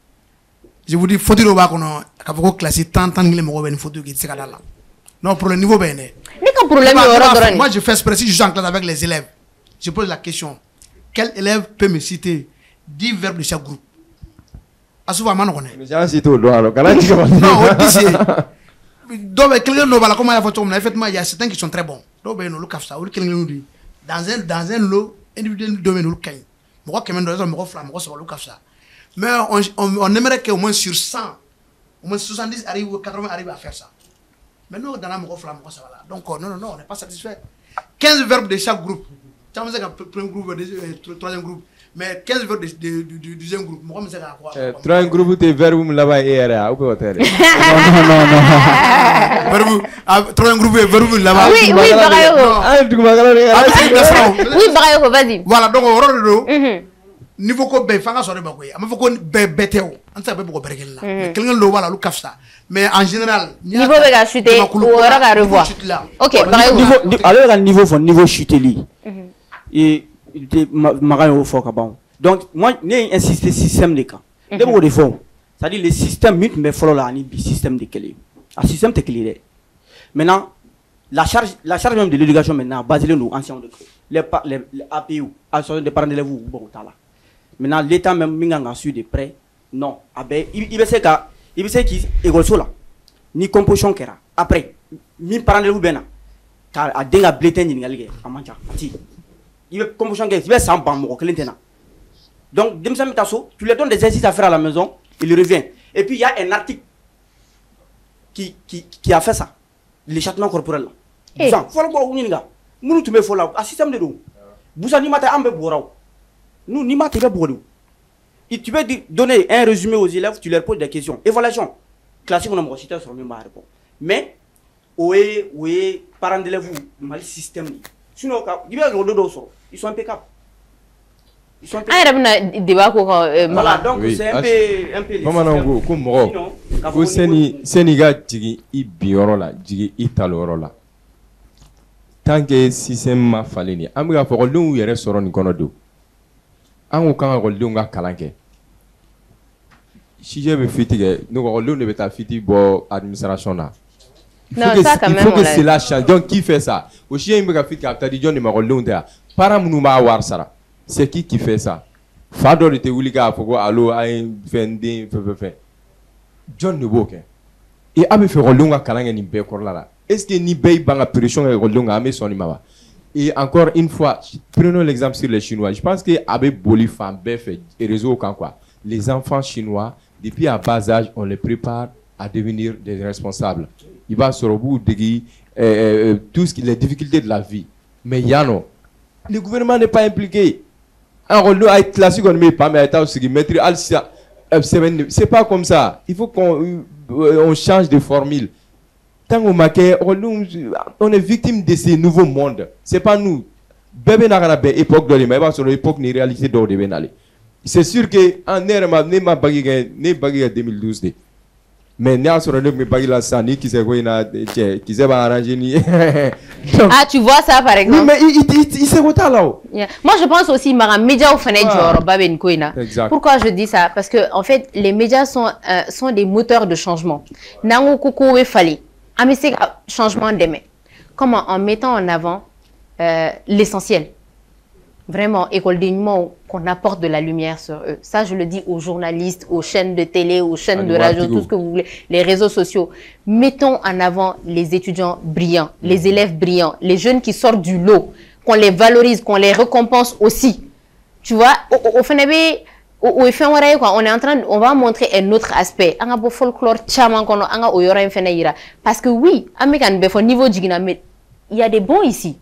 je vous dis faut dire ba kono ka ko classe tant ngile mo ben photo ki sika dala Non, pour le niveau béné. Moi, je fais exprès, si je suis en classe avec les élèves, je pose la question. Quel élève peut me citer 10 verbes de chaque groupe? Assouvent, je connais. Mais j'ai cité au doigt, alors. Non, donc, quelqu'un ne va pas comment il a fait. Il y a certains qui sont très bons. Donc, dans un lot individuel domaine, mais on aimerait qu'au moins sur 100, au moins 70 arrivent ou 80 arrivent à faire ça. Mais nous, dans la ça va là. Donc, non, on n'est pas satisfait. 15 verbes de chaque groupe. Tu sais, premier groupe, troisième groupe. Mais 15 verbes du deuxième groupe. Troisième groupe, tu es verbes là-bas et là. Non. Troisième groupe, verbes là-bas. Oui, Bagayoko, vas-y. Voilà, donc, niveau ko be fanga sore bakoy am fa ko be beteo an sa be ko berkel la quelqu'un lo wala lu kafsa mais en général niveau be ga chuter ou ora ga revoir OK niveau alors le niveau chuter li et maga yo fo ka bon donc moi né insister système de cas de mo de fond ça dit le système mythe mais follow la ni système de clé un système de clé maintenant la charge même de l'éducation maintenant basé nos anciens de les APU association des parents d'élèves ou là. Maintenant, l'État même m'a su de près. Non. Il veut que l'école soit là. Ni composition kera. Après, ni parents de l'État. Car à denga blétin ni ngalé. Amancha. Il veut composition kera. Il veut s'en bambo. Donc, tu lui donnes des exercices à faire à la maison. Il revient. Et puis, il y a un article qui a fait ça. Le châtiment corporel. Faut le voir où n'inga. Nous tu me faut là. Un système de l'eau. Vous animatez un peu bourreau. Nous, ni maté bourreau. Et tu peux donner un résumé aux élèves, tu leur poses des questions. Évaluation. Classique, on a mon cité sur le même répondre. Mais, oui, parents d'élèves, mal système. Sinon, ils sont impeccables. Voilà, donc c'est un peu. Maman, comme vous Sénégal, Djigi, Ibiorola, Djigi, Italorola. Tant que système m'a fallu, Amiga pour le où il reste sur un iconodo. En aucun rôle de un calanque. Si j'ai fait nous rôle de bêta fiti pour administration là. Il faut que c'est la change. Donc qui fait ça? Au chien il me fait capter du John de ma rôle de para mounuma war sara. C'est qui fait ça? Fado de te wuliga pour allo à un vendé fait. John ne boke. Et a fait rôle de un calanque ni be là. Est-ce que ni bay banga pression et rôle de un amé son imaba? Et encore une fois, prenons l'exemple sur les Chinois. Je pense que avec Bolifan, Bef et réseau quoi, les enfants chinois, depuis à bas âge, on les prépare à devenir des responsables. Il va sur le bout de tout ce qui les difficultés de la vie. Mais Yano, le gouvernement n'est pas impliqué. Un rôle de classique, on ne met pas, mais c'est pas comme ça. Il faut qu'on change de formule. Tant on est victime de ces nouveaux mondes. C'est pas nous. Bébé n'a pas époque de l'époque, sur l'époque ni réalité d'or de Benali. C'est sûr que en n'est pas 2012. Mais n'y a sur le bagage la sani qui s'est arrangé ni. Ah tu vois ça par exemple. Oui mais il s'est voté là. Moi je pense aussi mara médias au fenêtre genre baben koina. Pourquoi je dis ça? Parce que en fait les médias sont des moteurs de changement. Nango koko we fallait. Ah mais c'est changement demain. Comment? En mettant en avant l'essentiel. Vraiment, école dignement qu'on apporte de la lumière sur eux. Ça, je le dis aux journalistes, aux chaînes de télé, aux chaînes de radio, tout ce que vous voulez, les réseaux sociaux. Mettons en avant les étudiants brillants, les élèves brillants, les jeunes qui sortent du lot, qu'on les valorise, qu'on les récompense aussi. Tu vois, au FNB, on est en train, on va montrer un autre aspect. On a beau folklore chaman kono, on a oyora infenayira. Parce que oui, au niveau du Guinée, il y a des bons ici.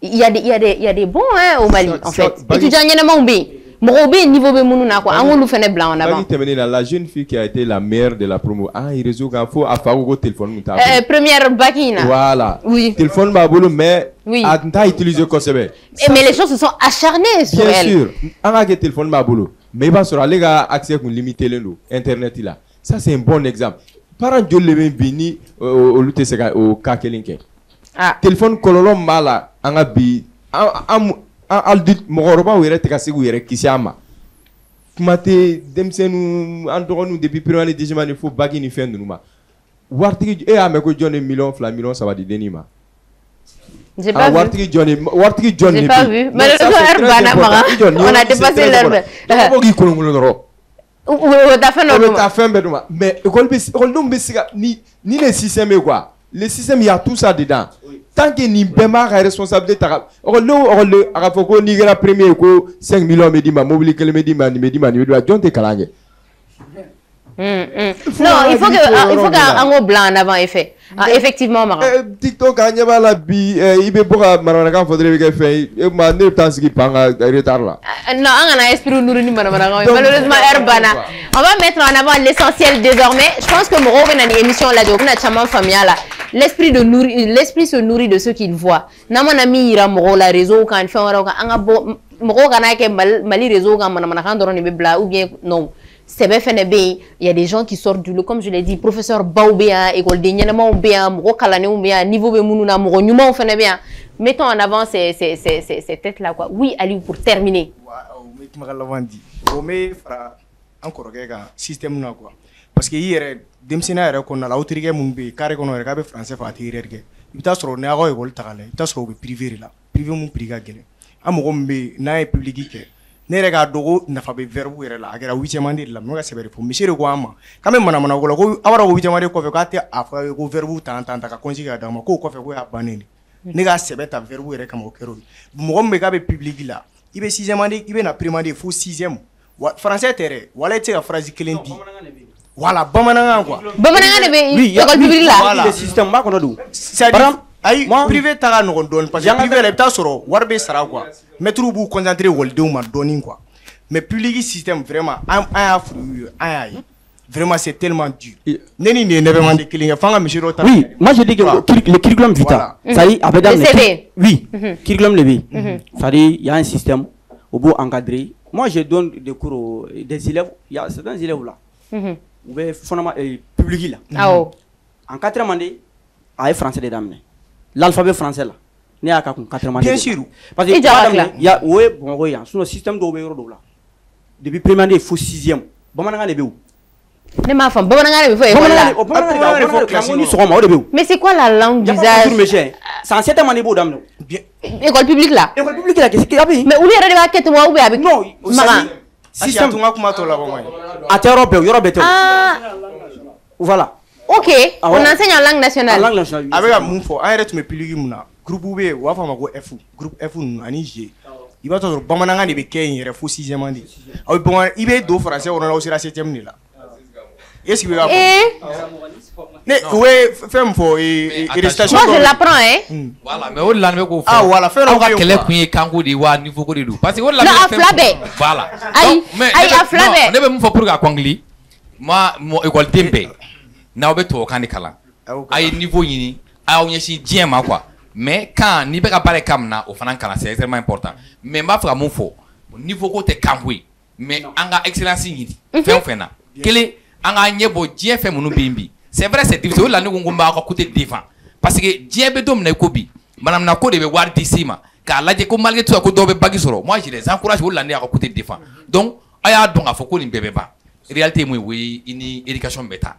Il y a des bons hein, au Mali, en fait. Étudiants, il y en a un niveau de Mounouna, quoi. On nous fait blanc en avant. La jeune fille qui a été la mère de la promo. Ah, il réseau qu'il faut à faire au téléphone. Première bakina. Voilà. Oui. Téléphone babolo, mais à utiliser comme ça. Mais les gens se sont acharnés sur elle. Bien sûr. On a un téléphone babolo. Mais il va sur aller à accès pour limiter le Internet là. Ça, c'est un bon exemple. Par exemple, je l'ai béni au cas Kelinke. Téléphone kololo mala anga bi aldit mogoroba were tekasi were kisiama kumate demsenu andoronu depuis premier année déjà il faut bagi ni fin de nous wartigi e a me ko Johnny million fla million ça va di denima. J'ai pas vu. Wartigi Johnny j'ai pas vu. Malheureusement Herbana Mara. On a dépassé l'herbe. Ko ko ngolo t'as fait mais école bi siga ni le système quoi. Le système il y a tout ça dedans. Tant que ni bema responsabilité ta le arafoko ni la premier ko 5 millions me dit ma mobile que me dit ma ni doit jonte kalange. Non, il faut qu'un mot blanc en avant est fait. Effectivement, Mara. TikTok a n'y la bi il be boka marana faudrait que fait ma ne temps qui panga retard là. Non, on a esprit nourri ni malheureusement Herbana. On va mettre en avant l'essentiel désormais. Je pense que Moro ben une émission là donc na chama familial là. L'esprit se nourrit de ce qu'il voit. Na mon ami ira Moro la réseau quand fait anga Moro kana ke mali réseau quand mana kan doron be bla ou bien non. C'est bien fait, il y a des gens qui sortent du lot, comme je l'ai dit, professeur Baoubéa, école de Nyanama Oubéa, Moro Kalane Oubéa, niveau Bemouna, Moro Numa, on fait bien. Mettons en avant ces têtes-là, quoi. Oui, Ali, pour terminer. Encore un système, quoi. Parce que hier, Demsina, on a l'autorité, mon carré, on a français, il t'a sur le néo école, il t'a sur le privé, là. Privé, mon privé, Amorombe, n'a public. Ne ga dogo na fa be verbu yɛrɛ la a kɛra 8e année de la no ka sɛbɛn fo monsieur de ko ama quand même mana ko awara 8e année kɔfɛ k'a tɛ a fɔ ko verbu tan ka conjuguer ka d'a ma ko kɔfɛ ko y'a bannen ne ka sɛbɛn ta verbu yɛrɛ kama o kɛra mɔgɔ min bɛ k'a bɛ public la i bɛ 6e année i bɛ na primaire fo 6e français tɛ dɛ wala i tɛ se ka phrase kelen di voilà bamanankan quoi bamanankan de bɛ école publique la le système b'a kɔnɔ don ayi privé ta ka nɔgɔn dɔɔnin parce que privé la i bɛ taa sɔrɔ wari bɛ sara quoi maîtres b'u concentrer walidenw ma dɔɔnin quoi mais public système vraiment an y'a furu an y'a ye vraiment c'est tellement dur ne ni ne bɛ man di kelen kɛ f'an ka misi dɔ ta oui moi je dis que le curriculum vitae ça y est a bɛ daminɛ oui curriculum le bɛ ça dit il y a un système au beau encadré moi je donne des cours des élèves il y a certains élèves là u bɛ fondement public la en 4e année a ye français de daminɛ l'alphabet français là ne y'a ka kun 4e année bien sûr parce que il y a o ye Bamakɔ yan sinon système dɔw bɛ yɔrɔ dɔw la depuis première année fo 6e bamanankan de bɛ yen ne m'a faamu bamanankan de bɛ fɔ école ni sɔgɔma o de bɛ yen mais c'est quoi la langue d'usage c'est en 7e année b'o daminɛ école publique la qu'est-ce qu'il y a mais olu yɛrɛ de b'a kɛ ten wa ou bien a bɛ non Mara système tun ka kuma tɔ la bamanan a tɛ yɔrɔ bɛɛ tɛ voilà ok on enseigne en langue nationale a bɛ ka mun fɔ an yɛrɛ tun bɛ public mun na groupe bɛ yen u b'a fɔ a ma ko F groupe F ninnu ani G i b'a sɔrɔ bamanankan de bɛ kɛ yen yɛrɛ fo 6e année aw bɛ bamanan i bɛ don français kɔnɔ aw sera 7e de la est ce que bɛ ka fɔ ne u ye fɛn min fɔ récitation moi je l'apprends hein voilà mais o de la ne bɛ k'o fɔ ah voilà fɛn dɔ bɛ yen kɛlɛ kun ye kanko de ye wa niveau ko de don parce que o de la non a fila bɛɛ voilà ayi a fila bɛɛ ne bɛ mun fɔ pour que a kɔnkili école den bɛɛ n'aw bɛ tubabukan de kalan a ye niveau ɲini a y'aw ɲɛsin diɲɛ ma quoi mais quand n'i bɛ ka baara kɛ kan min na o fana kalan c'est extrêmement important mais n b'a fɛ ka mun fɔ niveau ko tɛ kanko ye mais an ka excellence ɲini fɛn o fɛn na kelen an ka ɲɛ bɔ diɲɛ fɛn minnu bɛ yen bi c'est vrai c'est difficile o de la ne ko n b'a ka côté défend parce que diɲɛ bɛ don min na i ko bi manamana ko de bɛ wari di si ma k'a lajɛ ko malgré tout ko dɔw bɛ bague sɔrɔ moi je les encourage o de la ne y'a ka côté défend donc a y'a dɔn k'a fɔ ko nin bɛɛ bɛ ban réalité mun ye i ni éducation bɛ taa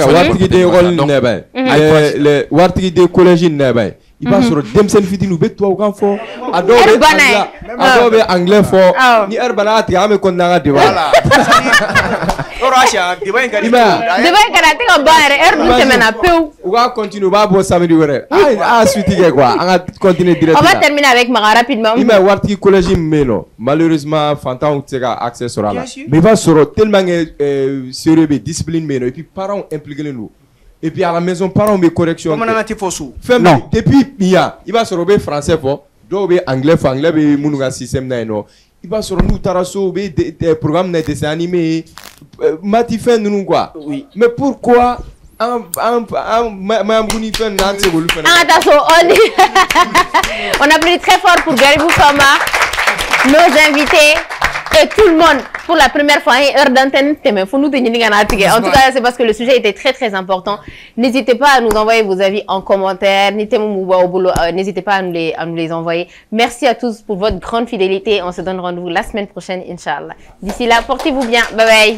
waritigi den école nɛ bɛ ye waritigi den collège nɛ bɛ ye i b'a sɔrɔ denmisɛnnin fitinin u bɛ tubabukan fɔ a dɔw bɛ anglais fɔ ni heure banna a tigi an bɛ continuer an ka débat la yɔrɔ Asia débat in ka di débat in ka di a tɛ ka ban yɛrɛ heure dun tɛmɛna pewu u k'a continuer u b'a bɔ samedi wɛrɛ a suite kɛ quoi an ka continuer direct on va terminer avec Mara rapidement i m'a ye waritigi collège min bɛ yen nɔ malheureusement fantanw tɛ se ka accès sɔrɔ a la mais i b'a sɔrɔ tellement que sérieux bɛ discipline bɛ yen nɔ et puis parents impliqués don et puis à la maison parents bɛ correction bamanankan tɛ fɔ so fɛn min depuis yan i b'a sɔrɔ u bɛ français fɔ dɔw bɛ anglais fɔ anglais bɛ minnu ka système na yen nɔ i b'a sɔrɔ n'u taara so u bɛ programme na dessin animé mati fɛn ninnu quoi mais pourquoi Mayambuni fɛn ninnu an tɛ se k'olu fɛnɛ an ka taa so on applaudit très fort pour Garibou Fama nos invités et tout le monde pour la première fois heure d'antenne en tout cas c'est parce que le sujet était très très important. N'hésitez pas à nous envoyer vos avis en commentaire, n'hésitez pas à nous les envoyer. Merci à tous pour votre grande fidélité, on se donne rendez-vous la semaine prochaine Inch'Allah. D'ici là portez-vous bien, bye bye.